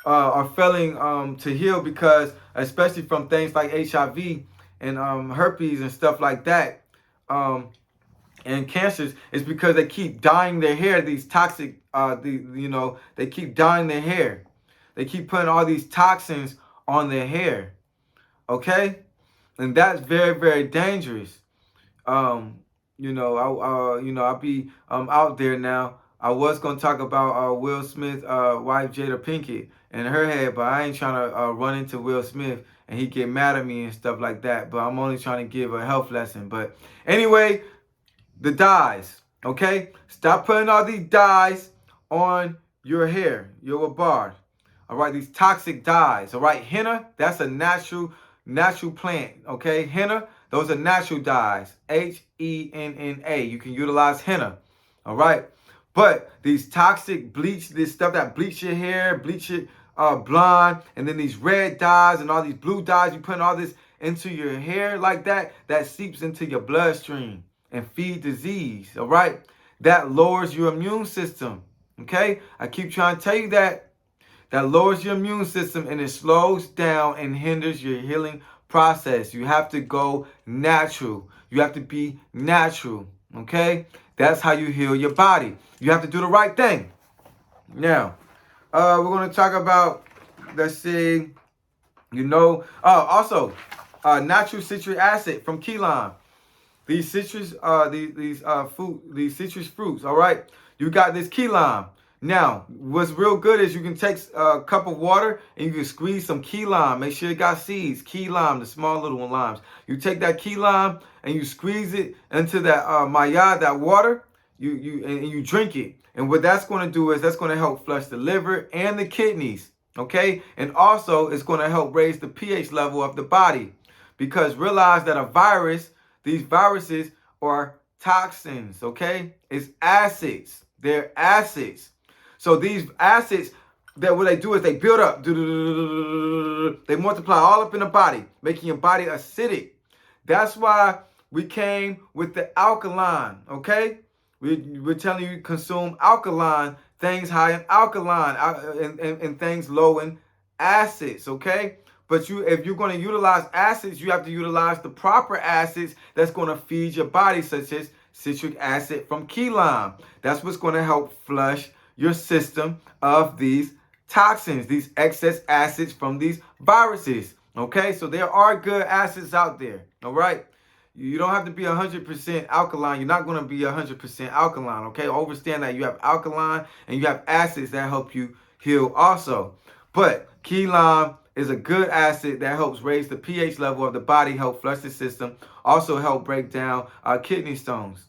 are failing to heal because, especially from things like HIV and herpes and stuff like that, and cancers, is because they keep dyeing their hair. These toxic, they keep dyeing their hair. They keep putting all these toxins on their hair, okay? And that's very, very dangerous. I'll be out there now. I was gonna talk about Will Smith, wife Jada Pinkett and her head, but I ain't trying to run into Will Smith and he get mad at me and stuff like that. But I'm only trying to give a health lesson. But anyway, the dyes, okay? Stop putting all these dyes on your hair, your wabard. All right, these toxic dyes. All right, henna, that's a natural plant, okay? Henna, those are natural dyes. Henna. You can utilize henna, all right? But these toxic bleach, this stuff that bleach your hair, bleach it blonde, and then these red dyes and all these blue dyes, you putting all this into your hair like that, that seeps into your bloodstream and feed disease, all right? that lowers your immune system. Okay? I keep trying to tell you that. That lowers your immune system and it slows down and hinders your healing process. You have to go natural. You have to be natural. Okay? That's how you heal your body. You have to do the right thing. Now, we're going to talk about, let's see, also, natural citric acid from key lime. These citrus, these citrus fruits. All right, you got this key lime. Now, what's real good is you can take a cup of water and you can squeeze some key lime. Make sure it got seeds. Key lime, the small little one limes. You take that key lime and you squeeze it into that mayad, that water. You drink it. And what that's going to do is that's going to help flush the liver and the kidneys. Okay, and also it's going to help raise the pH level of the body, because realize that a virus, these viruses are toxins. Okay, it's acids. They're acids. So these acids, that what they do is they build up, they multiply all up in the body, making your body acidic. That's why we came with the alkaline. Okay, we're telling you consume alkaline, things high in alkaline, and things low in acids. Okay, but if you're going to utilize acids, you have to utilize the proper acids that's going to feed your body, such as citric acid from key lime. That's what's going to help flush your system of these toxins, these excess acids from these viruses. Okay, so there are good acids out there. All right, you don't have to be 100% alkaline. You're not going to be 100% alkaline. Okay, understand that you have alkaline and you have acids that help you heal also. But key lime is a good acid that helps raise the pH level of the body, help flush the system, also help break down kidney stones.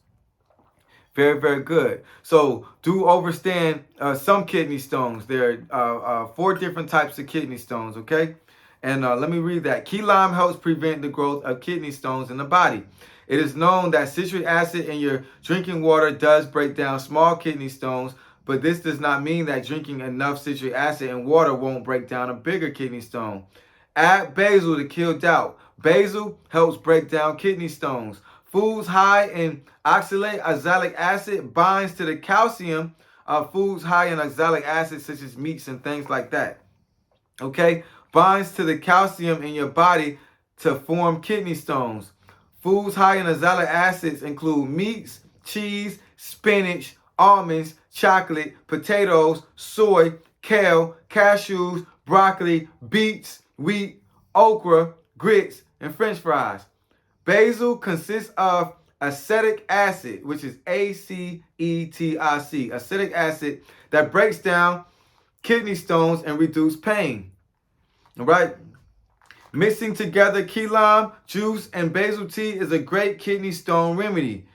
Very, very good. So do understand some kidney stones. There are 4 different types of kidney stones, okay? And let me read that. Key lime helps prevent the growth of kidney stones in the body. It is known that citric acid in your drinking water does break down small kidney stones, but this does not mean that drinking enough citric acid in water won't break down a bigger kidney stone. Add basil to kill doubt. Basil helps break down kidney stones. Foods high in oxalic acid binds to the calcium of foods high in oxalic acid, such as meats and things like that. Okay? Binds to the calcium in your body to form kidney stones. Foods high in oxalic acids include meats, cheese, spinach, almonds, chocolate, potatoes, soy, kale, cashews, broccoli, beets, wheat, okra, grits, and french fries. Basil consists of acetic acid, which is ACETIC, acetic acid that breaks down kidney stones and reduce pain. All right. Mixing together key lime juice and basil tea is a great kidney stone remedy.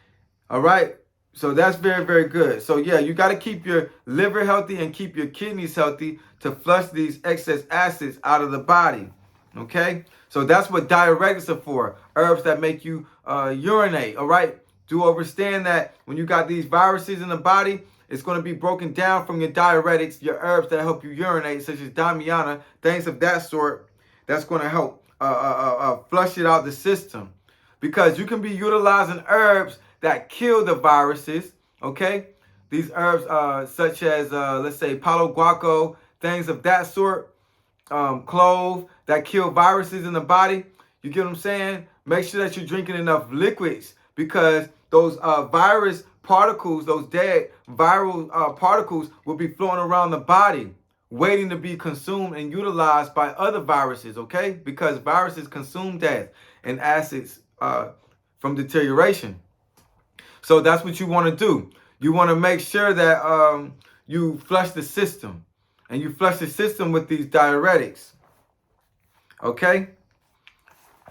All right. So that's very, very good. So yeah, you got to keep your liver healthy and keep your kidneys healthy to flush these excess acids out of the body. Okay, so that's what diuretics are for. Herbs that make you urinate. All right, do understand that when you got these viruses in the body, it's going to be broken down from your diuretics, your herbs that help you urinate, such as damiana, things of that sort. That's going to help flush it out the system, because you can be utilizing herbs that kill the viruses. Okay, these herbs such as let's say palo guaco, things of that sort. Clove that kill viruses in the body. You get what I'm saying? Make sure that you're drinking enough liquids, because those virus particles, those dead viral particles will be floating around the body waiting to be consumed and utilized by other viruses, okay? Because viruses consume death and acids from deterioration. So that's what you want to do. You want to make sure that you flush the system. And you flush the system with these diuretics. Okay?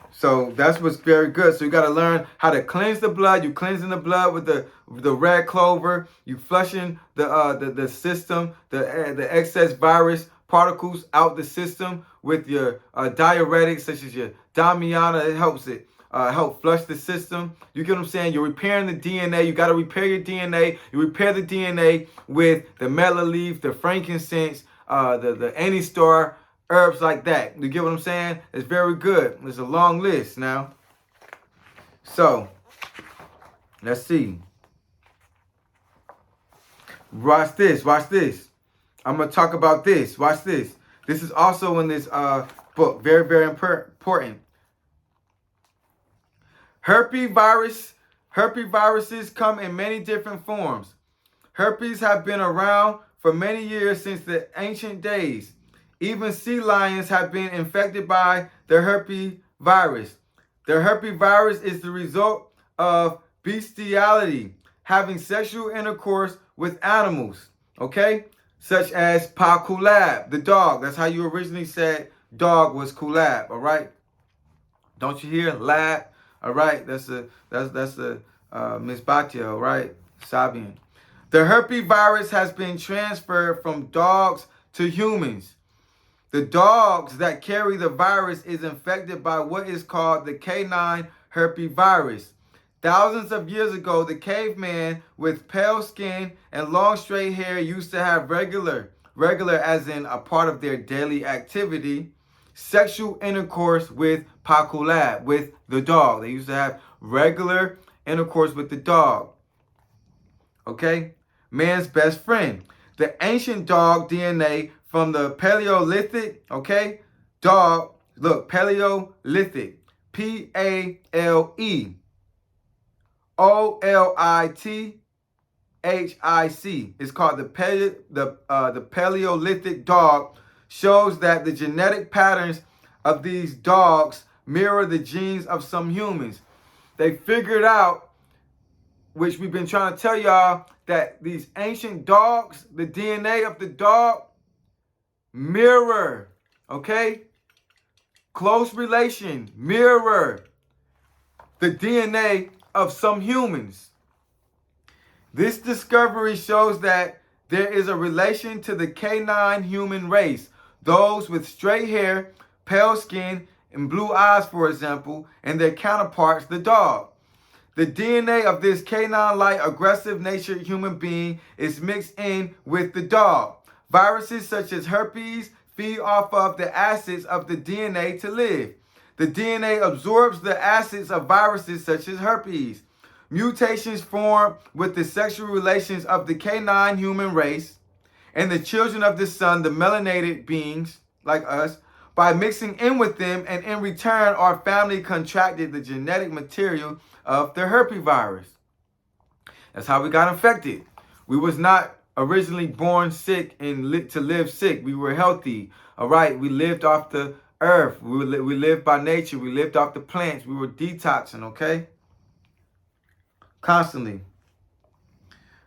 So that's what's very good. So you got to learn how to cleanse the blood. You cleansing the blood with the red clover. You flushing the system, the excess virus particles out the system with your diuretics, such as your damiana. It helps help flush the system. You get what I'm saying? You're repairing the DNA. You got to repair your DNA. You repair the DNA with the mela leaf, the frankincense, the anti-star, herbs like that. You get what I'm saying? It's very good. There's a long list now. So, let's see. Watch this. Watch this. I'm going to talk about this. Watch this. This is also in this book. Very, very important. Herpes viruses come in many different forms. Herpes have been around for many years since the ancient days. Even sea lions have been infected by the herpes virus. The herpes virus is the result of bestiality, having sexual intercourse with animals, okay? Such as Pa Kulab, the dog. That's how you originally said dog was Kulab, all right? Don't you hear? Lab, all right? That's a Miss Batia, all right? Sabian. The herpes virus has been transferred from dogs to humans. The dogs that carry the virus is infected by what is called the canine herpes virus. Thousands of years ago, the caveman with pale skin and long straight hair used to have regular as in a part of their daily activity, sexual intercourse with Pakulab, with the dog. They used to have regular intercourse with the dog. Okay? Man's best friend. The ancient dog DNA from the Paleolithic, okay? Dog, look, Paleolithic. Paleolithic. It's called the Paleolithic dog. Shows that the genetic patterns of these dogs mirror the genes of some humans. They figured out, which we've been trying to tell y'all, that these ancient dogs, the DNA of the dog, mirror, okay? Close relation, mirror the DNA of some humans. This discovery shows that there is a relation to the canine human race, those with straight hair, pale skin, and blue eyes, for example, and their counterparts, the dog. The DNA of this canine-like, aggressive-natured human being is mixed in with the dog. Viruses such as herpes feed off of the acids of the DNA to live. The DNA absorbs the acids of viruses such as herpes. Mutations form with the sexual relations of the canine human race and the children of the sun, the melanated beings like us, by mixing in with them, and in return our family contracted the genetic material of the herpes virus. That's how we got infected. We was not originally born sick and to live sick. We were healthy. All right, we lived off the earth. We lived by nature. We lived off the plants. We were detoxing, okay? Constantly.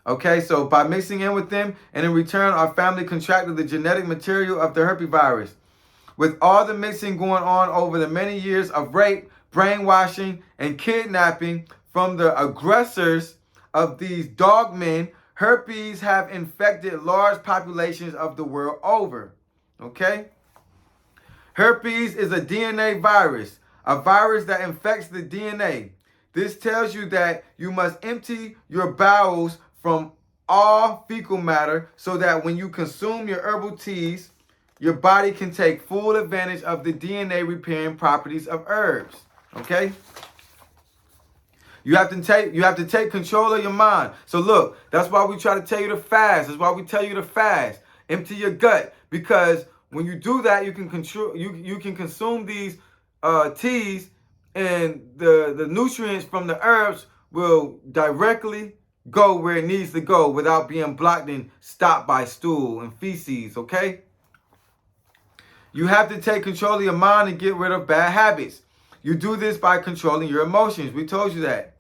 Okay, so by mixing in with them, and in return our family contracted the genetic material of the herpes virus. With all the mixing going on over the many years of rape, brainwashing, and kidnapping from the aggressors of these dogmen, herpes have infected large populations of the world over. Okay? Herpes is a DNA virus, a virus that infects the DNA. This tells you that you must empty your bowels from all fecal matter so that when you consume your herbal teas, your body can take full advantage of the DNA repairing properties of herbs. Okay? You have to take control of your mind. So look, that's why we try to tell you to fast. That's why we tell you to fast. Empty your gut, because when you do that, you can control. You can consume these teas, and the nutrients from the herbs will directly go where it needs to go without being blocked and stopped by stool and feces. Okay? You have to take control of your mind and get rid of bad habits. You do this by controlling your emotions. We told you that.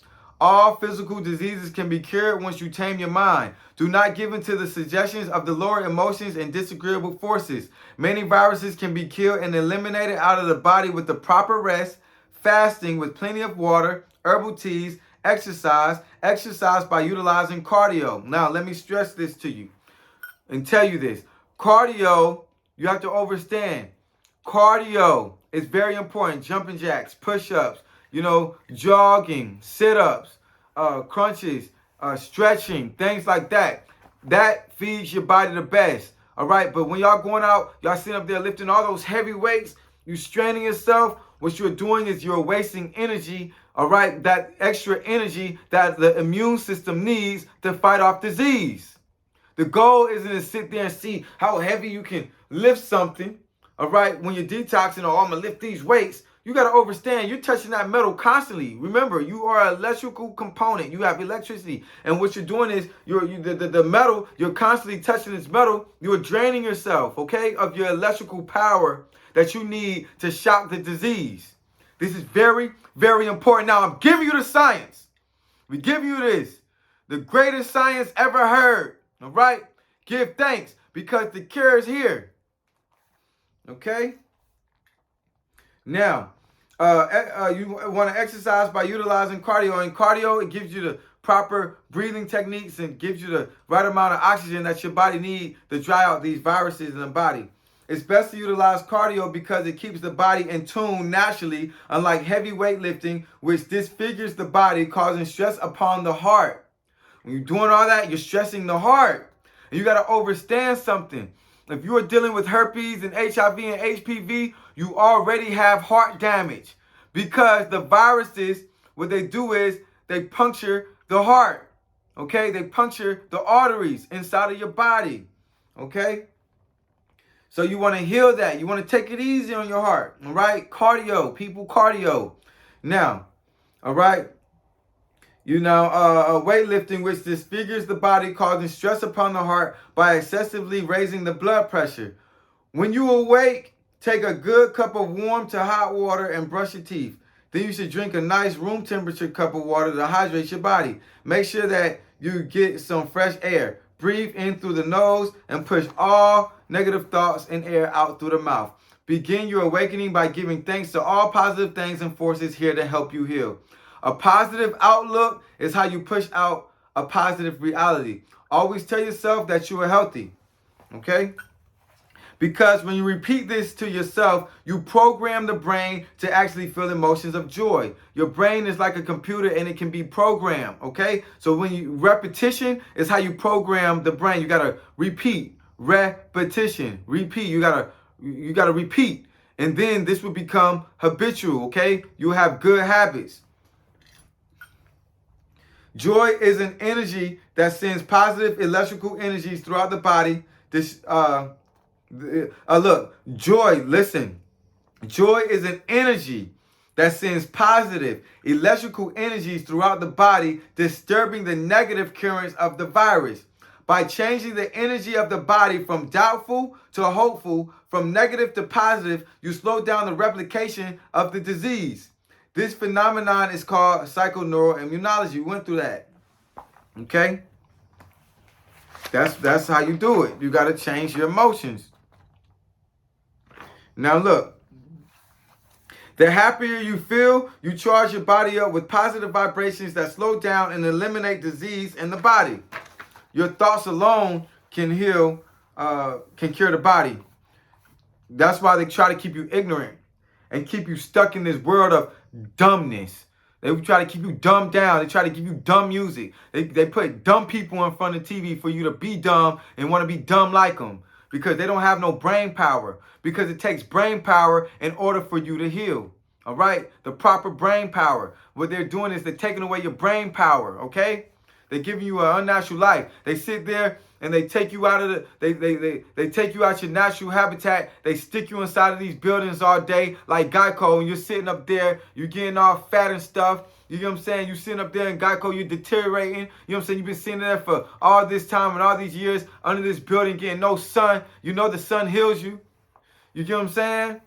All physical diseases can be cured once you tame your mind. Do not give in to the suggestions of the lower emotions and disagreeable forces. Many viruses can be killed and eliminated out of the body with the proper rest, fasting with plenty of water, herbal teas, exercise by utilizing cardio. Now, let me stress this to you and tell you this. Cardio, you have to understand. Cardio is very important. Jumping jacks, push-ups, jogging, sit-ups, crunches, stretching, things like that. That feeds your body the best. All right, but when y'all going out, y'all sitting up there lifting all those heavy weights, you straining yourself, what you're doing is you're wasting energy, all right, that extra energy that the immune system needs to fight off disease. The goal isn't to sit there and see how heavy you can lift something, all right, when you're detoxing, oh, I'm going to lift these weights. You got to understand, you're touching that metal constantly. Remember, you are an electrical component. You have electricity. And what you're doing is, the metal, you're constantly touching this metal. You're draining yourself, okay, of your electrical power that you need to shock the disease. This is very, very important. Now, I'm giving you the science. We give you this. The greatest science ever heard, all right? Give thanks because the cure is here, okay? Now, you want to exercise by utilizing cardio. And cardio, it gives you the proper breathing techniques and gives you the right amount of oxygen that your body needs to dry out these viruses in the body. It's best to utilize cardio because it keeps the body in tune naturally, unlike heavy weightlifting, which disfigures the body, causing stress upon the heart. When you're doing all that, you're stressing the heart. And you got to understand something. If you are dealing with herpes and HIV and HPV, you already have heart damage because the viruses, what they do is they puncture the heart, okay? They puncture the arteries inside of your body, okay? So you want to heal that. You want to take it easy on your heart, all right? Cardio, people, cardio. Now, all right? You know, weightlifting, which disfigures the body, causing stress upon the heart by excessively raising the blood pressure. When you awake, take a good cup of warm to hot water and brush your teeth. Then you should drink a nice room temperature cup of water to hydrate your body. Make sure that you get some fresh air. Breathe in through the nose and push all negative thoughts and air out through the mouth. Begin your awakening by giving thanks to all positive things and forces here to help you heal. A positive outlook is how you push out a positive reality. Always tell yourself that you are healthy, okay? Because when you repeat this to yourself, you program the brain to actually feel emotions of joy. Your brain is like a computer and it can be programmed, okay? So repetition is how you program the brain. You gotta repeat, repetition, repeat. You gotta repeat. And then this will become habitual, okay? You have good habits. Joy is an energy that sends positive electrical energies throughout the body. Look, joy, listen. Joy is an energy that sends positive electrical energies throughout the body, disturbing the negative currents of the virus. By changing the energy of the body from doubtful to hopeful, from negative to positive, you slow down the replication of the disease. This phenomenon is called psychoneuroimmunology. We went through that. Okay? That's how you do it. You got to change your emotions. Now look. The happier you feel, you charge your body up with positive vibrations that slow down and eliminate disease in the body. Your thoughts alone can cure the body. That's why they try to keep you ignorant and keep you stuck in this world of dumbness. They try to keep you dumbed down. They try to give you dumb music. They put dumb people in front of TV for you to be dumb and want to be dumb like them because they don't have no brain power. Because it takes brain power in order for you to heal. All right? The proper brain power. What they're doing is they're taking away your brain power. Okay? They're giving you an unnatural life. They sit there and they take you out of they take you out your natural habitat. They stick you inside of these buildings all day like Geico, and you're sitting up there, you're getting all fat and stuff. You know what I'm saying? You're sitting up there in Geico, you're deteriorating. You know what I'm saying? You've been sitting there for all this time and all these years under this building getting no sun. You know the sun heals you. You get what I'm saying?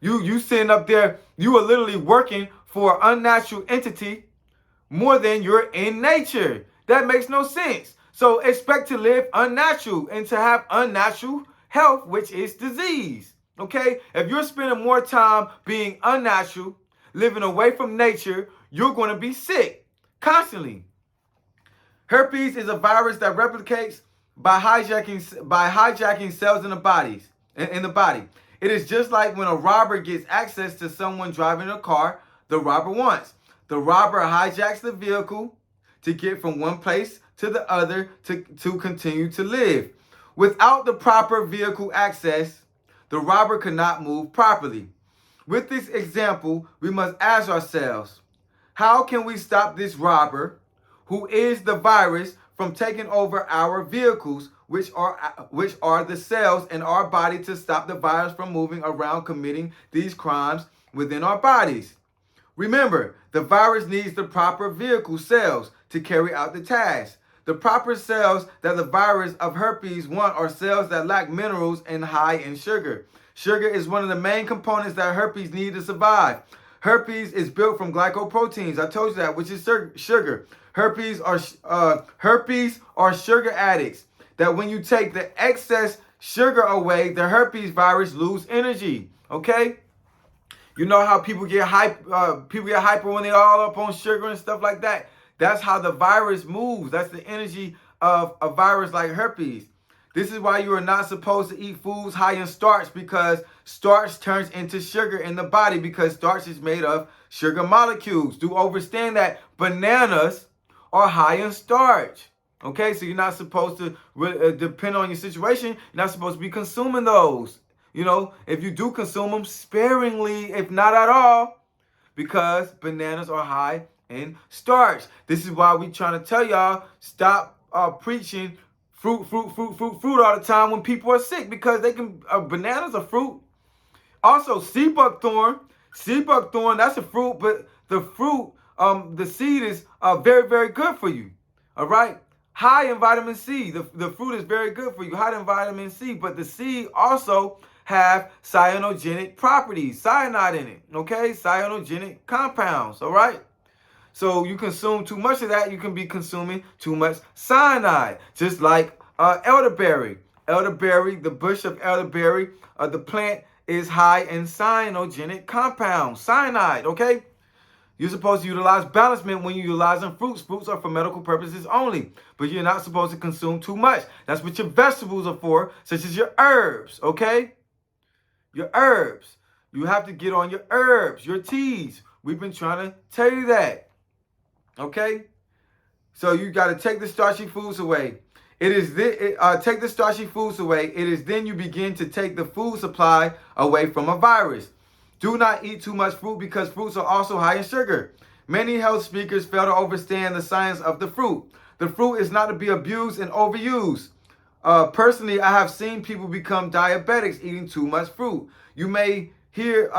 You sitting up there, you are literally working for an unnatural entity more than you're in nature. That makes no sense. So expect to live unnatural and to have unnatural health, which is disease. Okay? If you're spending more time being unnatural, living away from nature, you're going to be sick constantly. Herpes is a virus that replicates by hijacking cells in the body. It is just like when a robber gets access to someone driving a car the robber wants. The robber hijacks the vehicle to get from one place to the other to continue to live. Without the proper vehicle access, the robber cannot move properly. With this example, we must ask ourselves, how can we stop this robber, who is the virus, from taking over our vehicles which are the cells in our body to stop the virus from moving around committing these crimes within our bodies. Remember, the virus needs the proper vehicle cells to carry out the task. The proper cells that the virus of herpes want are cells that lack minerals and high in sugar. Sugar is one of the main components that herpes need to survive. Herpes is built from glycoproteins. I told you that, which is sugar. Herpes are sugar addicts. That when you take the excess sugar away, the herpes virus lose energy. Okay? You know how people get hyper when they're all up on sugar and stuff like that. That's how the virus moves. That's the energy of a virus like herpes. This is why you are not supposed to eat foods high in starch, because starch turns into sugar in the body, because starch is made of sugar molecules. Do understand that bananas are high in starch. Okay, so you're not supposed to, depend on your situation, you're not supposed to be consuming those. You know, if you do consume them, sparingly, if not at all, because bananas are high in starch. This is why we trying to tell y'all, stop preaching fruit all the time when people are sick, because they can, bananas are fruit. Also, sea buckthorn, that's a fruit, but the fruit, the seed is very, very good for you. All right? High in vitamin C. The fruit is very good for you, high in vitamin C, but the seed also have cyanogenic properties, cyanide in it, okay? Cyanogenic compounds, all right? So you consume too much of that, you can be consuming too much cyanide, just like elderberry. Elderberry, the bush of elderberry, the plant is high in cyanogenic compounds, cyanide, okay? You're supposed to utilize balancement when you're utilizing fruits. Fruits are for medical purposes only, but you're not supposed to consume too much. That's what your vegetables are for, such as your herbs, okay? Your herbs. You have to get on your herbs, your teas. We've been trying to tell you that, okay? So you got to take the starchy foods away. Take the starchy foods away. It is then you begin to take the food supply away from a virus. Do not eat too much fruit, because fruits are also high in sugar. Many health speakers fail to understand the science of the fruit. The fruit is not to be abused and overused. Personally, I have seen people become diabetics eating too much fruit. You may hear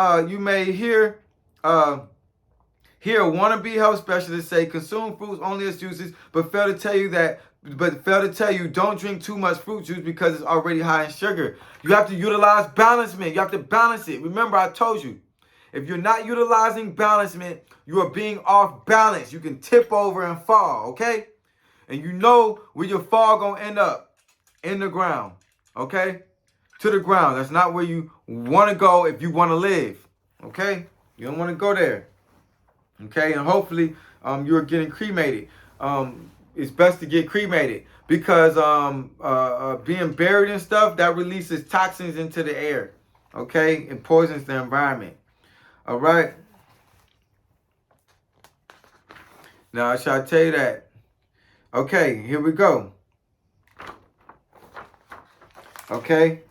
wannabe health specialists say consume fruits only as juices, but fail to tell you don't drink too much fruit juice because it's already high in sugar. You have to utilize balancement. You have to balance it. Remember, I told you, if you're not utilizing balancement, you are being off balance. You can tip over and fall, okay? And you know where your fall gonna end up, in the ground, okay? To the ground. That's not where you want to go if you want to live, okay? You don't want to go there, okay? And hopefully you're getting cremated. It's best to get cremated, because being buried and stuff, that releases toxins into the air, okay? And poisons the environment. All right. Now, I shall tell you that. Okay, here we go. Okay.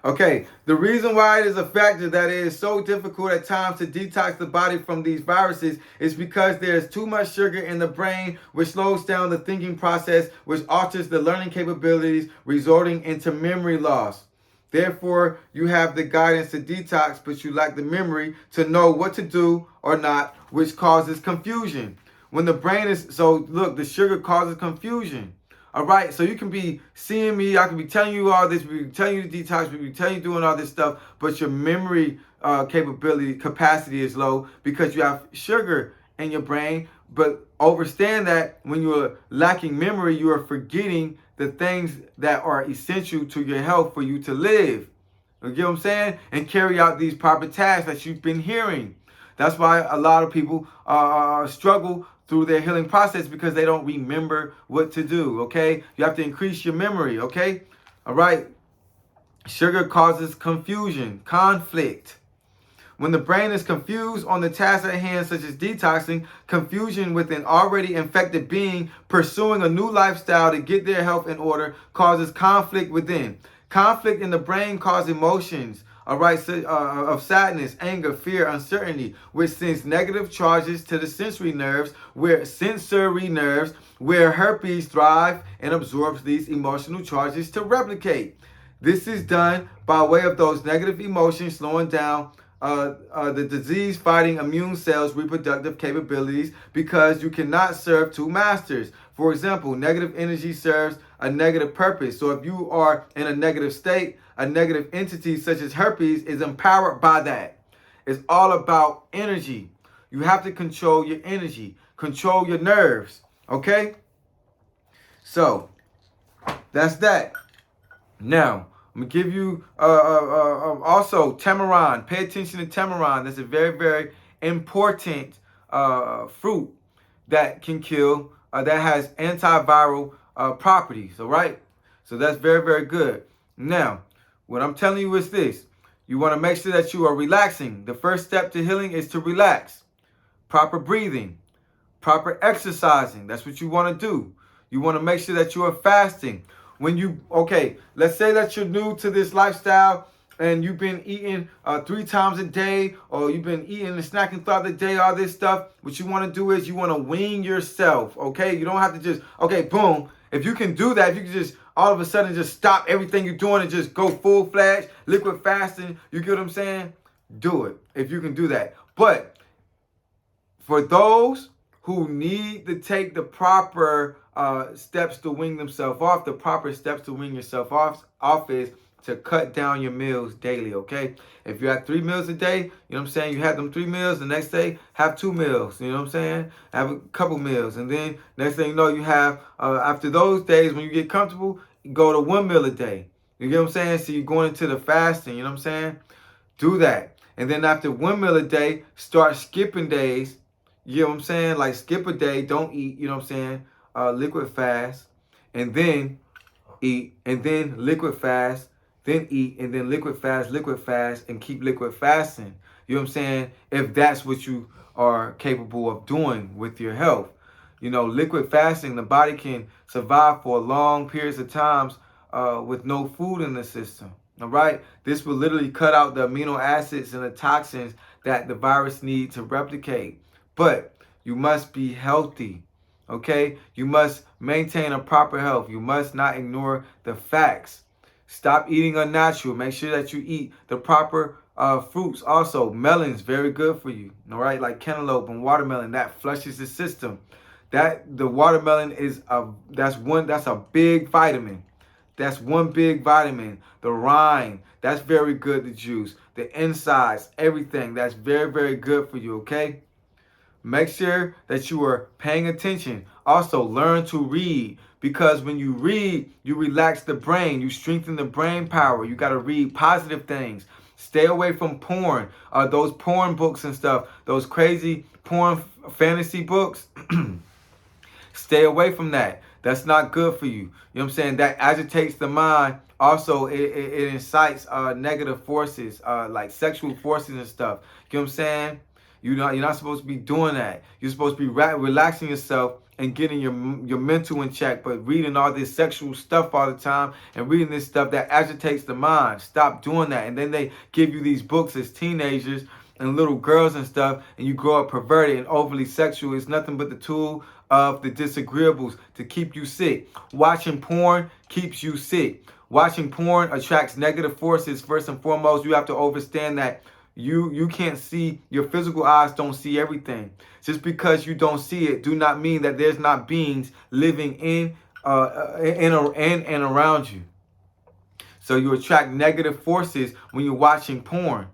Okay, the reason why it is a factor that it is so difficult at times to detox the body from these viruses is because there's too much sugar in the brain, which slows down the thinking process, which alters the learning capabilities, resulting into memory loss. Therefore, you have the guidance to detox, but you lack the memory to know what to do or not, which causes confusion. When the brain is, so look, the sugar causes confusion. All right, so you can be seeing me, I can be telling you all this, we be telling you to detox, we be telling you doing all this stuff, but your memory capacity is low because you have sugar in your brain. But understand that when you're lacking memory, you are forgetting the things that are essential to your health for you to live. You get what I'm saying? And carry out these proper tasks that you've been hearing. That's why a lot of people struggle through their healing process, because they don't remember what to do, okay? You have to increase your memory, okay? All right? Sugar causes confusion, conflict. When the brain is confused on the task at hand, such as detoxing, confusion with an already infected being pursuing a new lifestyle to get their health in order causes conflict within. Conflict in the brain causes emotions, all right, so, of sadness, anger, fear, uncertainty, which sends negative charges to the sensory nerves, where herpes thrive and absorbs these emotional charges to replicate. This is done by way of those negative emotions slowing down the disease-fighting immune cells' reproductive capabilities, because you cannot serve two masters. For example, negative energy serves a negative purpose. So if you are in a negative state, a negative entity such as herpes is empowered by that. It's all about energy. You have to control your energy, control your nerves. Okay? So that's that. Now, I'm going to give you also tamarind. Pay attention to tamarind. That's a very, very important fruit that can kill, that has antiviral properties, all right? So that's very, very good. Now, what I'm telling you is this. You want to make sure that you are relaxing. The first step to healing is to relax. Proper breathing, proper exercising. That's what you want to do. You want to make sure that you are fasting. Let's say that you're new to this lifestyle and you've been eating 3 times a day, or you've been eating and snacking throughout the day, all this stuff. What you want to do is you want to wean yourself, okay? You don't have to just, boom. If you can do that, if you can just all of a sudden just stop everything you're doing and just go full-fledged, liquid fasting, you get what I'm saying? Do it if you can do that. But for those who need to take the proper steps to wean themselves off, the proper steps to wean yourself off is to cut down your meals daily, okay? If you have 3 meals a day, you know what I'm saying, you have them 3 meals, the next day, have 2 meals, you know what I'm saying? Have a couple meals, and then next thing you know, you have, after those days, when you get comfortable, you go to 1 meal a day. You get what I'm saying? So you're going into the fasting, you know what I'm saying? Do that. And then after 1 meal a day, start skipping days. You know what I'm saying? Like skip a day, don't eat, you know what I'm saying? Liquid fast, and then eat, and then liquid fast, then eat, and then liquid fast, and keep liquid fasting. You know what I'm saying? If that's what you are capable of doing with your health. You know, liquid fasting, the body can survive for long periods of times with no food in the system. All right? This will literally cut out the amino acids and the toxins that the virus needs to replicate. But you must be healthy. Okay? You must maintain a proper health. You must not ignore the facts. Stop eating unnatural. Make sure that you eat the proper fruits. Also, melon's very good for you. All right? Like cantaloupe and watermelon, that flushes the system. The watermelon is that's a big vitamin. That's one big vitamin. The rind, that's very good, the juice. The insides, everything, that's very, very good for you, okay? Make sure that you are paying attention. Also, learn to read, because when you read, you relax the brain. You strengthen the brain power. You got to read positive things. Stay away from porn, those porn books and stuff, those crazy porn fantasy books. Stay away from that. That's not good for you. You know what I'm saying? That agitates the mind. Also, it incites negative forces, like sexual forces and stuff. You know what I'm saying? You're not supposed to be doing that. You're supposed to be relaxing yourself and getting your mental in check. But reading all this sexual stuff all the time and reading this stuff that agitates the mind. Stop doing that. And then they give you these books as teenagers and little girls and stuff, and you grow up perverted and overly sexual. It's nothing but the tool of the disagreeables to keep you sick. Watching porn keeps you sick. Watching porn attracts negative forces. First and foremost, you have to understand that you can't see, your physical eyes don't see everything. Just because you don't see it do not mean that there's not beings living in and around you. So you attract negative forces when you're watching porn.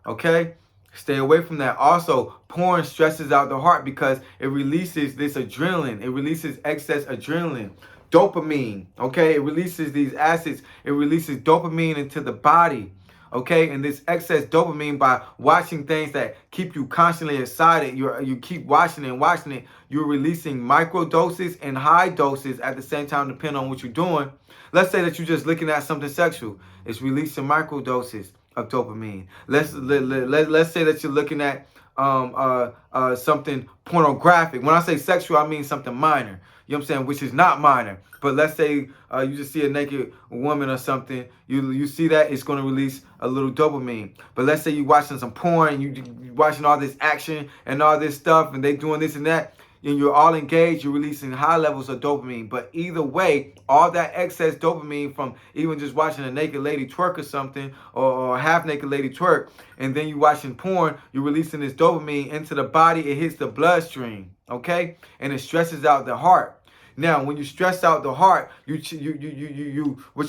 Okay? Stay away from that. Also, porn stresses out the heart because it releases this adrenaline. It releases excess adrenaline. Dopamine, okay? It releases these acids. It releases dopamine into the body, okay? And this excess dopamine, by watching things that keep you constantly excited, you keep watching it, you're releasing micro doses and high doses at the same time, depending on what you're doing. Let's say that you're just looking at something sexual. It's releasing micro doses of dopamine. Let's say that you're looking at something pornographic. When I say sexual, I mean something minor. You know what I'm saying? Which is not minor. But let's say you just see a naked woman or something. You see that, it's going to release a little dopamine. But let's say you're watching some porn, you watching all this action and all this stuff, and they doing this and that, and you're all engaged, you're releasing high levels of dopamine. But either way, all that excess dopamine from even just watching a naked lady twerk or something, or a half-naked lady twerk, and then you watching porn, you're releasing this dopamine into the body, it hits the bloodstream, okay? And it stresses out the heart. Now, when you stress out the heart, what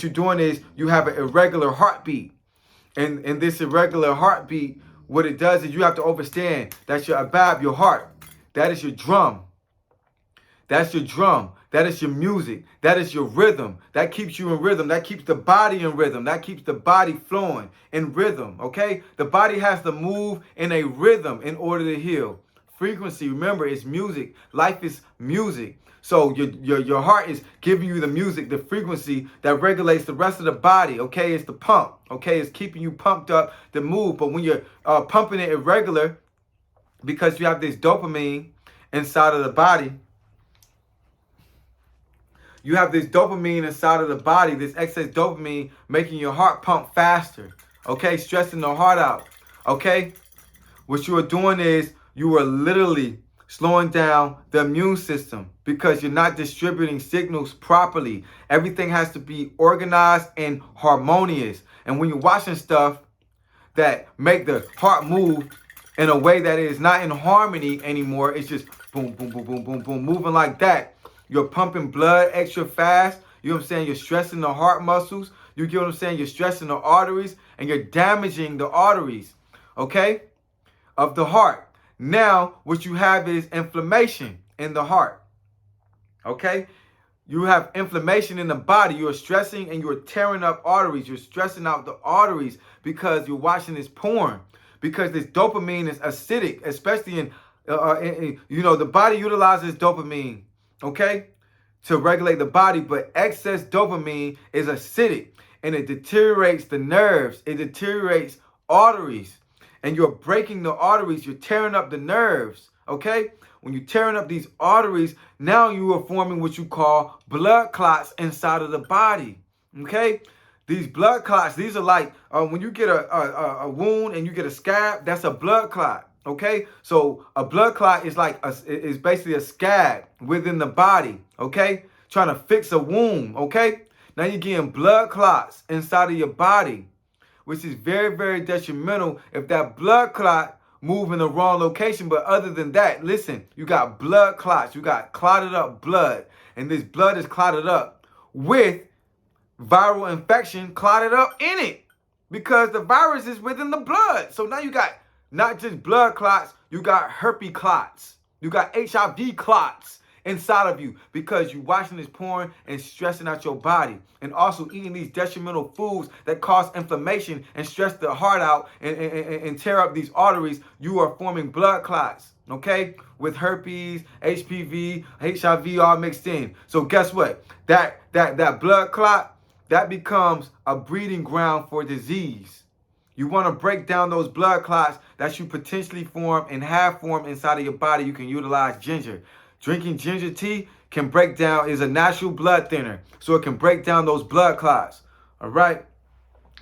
you're doing is you have an irregular heartbeat. And this irregular heartbeat, what it does is you have to understand that's your abab, your heart. That is your drum. That's your drum. That is your music. That is your rhythm. That keeps you in rhythm. That keeps the body in rhythm. That keeps the body flowing in rhythm, okay? The body has to move in a rhythm in order to heal. Frequency, remember, is music. Life is music. So your heart is giving you the music, the frequency that regulates the rest of the body, okay? It's the pump, okay? It's keeping you pumped up to move. But when you're pumping it irregular, because you have this dopamine inside of the body, you have this dopamine inside of the body, this excess dopamine making your heart pump faster, okay? Stressing the heart out, okay? What you are doing is you are literally slowing down the immune system because you're not distributing signals properly. Everything has to be organized and harmonious. And when you're watching stuff that make the heart move in a way that is not in harmony anymore, it's just boom, boom, boom, boom, boom, boom, moving like that. You're pumping blood extra fast. You know what I'm saying? You're stressing the heart muscles. You get what I'm saying? You're stressing the arteries and you're damaging the arteries, okay, of the heart. Now, what you have is inflammation in the heart, okay? You have inflammation in the body. You're stressing and you're tearing up arteries. You're stressing out the arteries because you're watching this porn, because this dopamine is acidic, especially in the body utilizes dopamine, okay, to regulate the body, but excess dopamine is acidic and it deteriorates the nerves. It deteriorates arteries. And you're breaking the arteries, you're tearing up the nerves, okay? When you're tearing up these arteries, now you are forming what you call blood clots inside of the body, okay? These blood clots, these are like when you get a wound and you get a scab, that's a blood clot, okay? So a blood clot is like is basically a scab within the body, okay? Trying to fix a wound, okay? Now you're getting blood clots inside of your body, which is very, very detrimental if that blood clot move in the wrong location. But other than that, listen, you got blood clots. You got clotted up blood. And this blood is clotted up with viral infection clotted up in it because the virus is within the blood. So now you got not just blood clots, you got herpes clots. You got HIV clots inside of you because you watching this porn and stressing out your body, and also eating these detrimental foods that cause inflammation and stress the heart out and tear up these arteries. You are forming blood clots, okay, with herpes, HPV, HIV all mixed in. So guess what? That blood clot, that becomes a breeding ground for disease. You want to break down those blood clots that you potentially form and have formed inside of your body. You can utilize ginger. Drinking ginger tea can break down, is a natural blood thinner. So it can break down those blood clots. All right.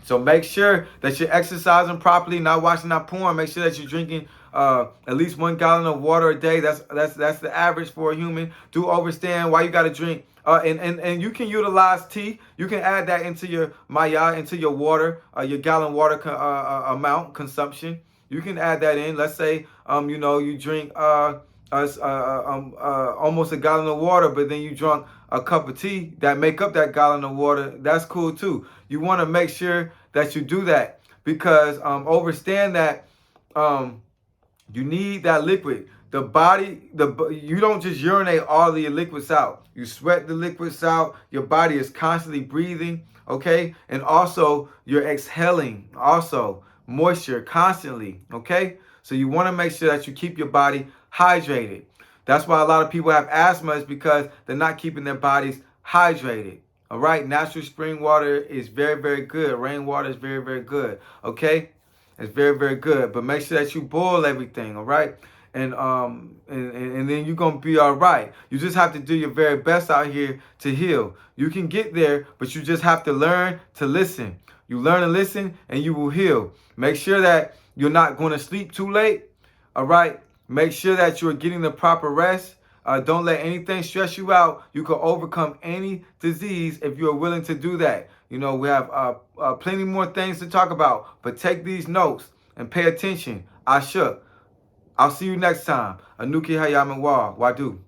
So make sure that you're exercising properly, not watching that porn. Make sure that you're drinking at least 1 gallon of water a day. That's the average for a human. Do understand why you got to drink. And you can utilize tea. You can add that into your Hayah, into your water, your gallon water amount consumption. You can add that in. Let's say you drink almost a gallon of water, but then you drunk a cup of tea that make up that gallon of water. That's cool too. You want to make sure that you do that because understand that you need that liquid. The body, you don't just urinate all of your liquids out. You sweat the liquids out. Your body is constantly breathing, okay? And also you're exhaling also moisture constantly, okay? So you want to make sure that you keep your body hydrated. That's why a lot of people have asthma, is because they're not keeping their bodies hydrated. All right, natural spring water is very, very good. Rainwater is very, very good. Okay, it's very, very good. But make sure that you boil everything. All right, and then you're gonna be all right. You just have to do your very best out here to heal. You can get there, but you just have to learn to listen. You learn to listen, and you will heal. Make sure that you're not going to sleep too late. All right. Make sure that you're getting the proper rest. Don't let anything stress you out. You can overcome any disease if you're willing to do that. You know, we have plenty more things to talk about, but take these notes and pay attention. I shook. I'll see you next time. Anuki Hayah Mitwal. Wadu.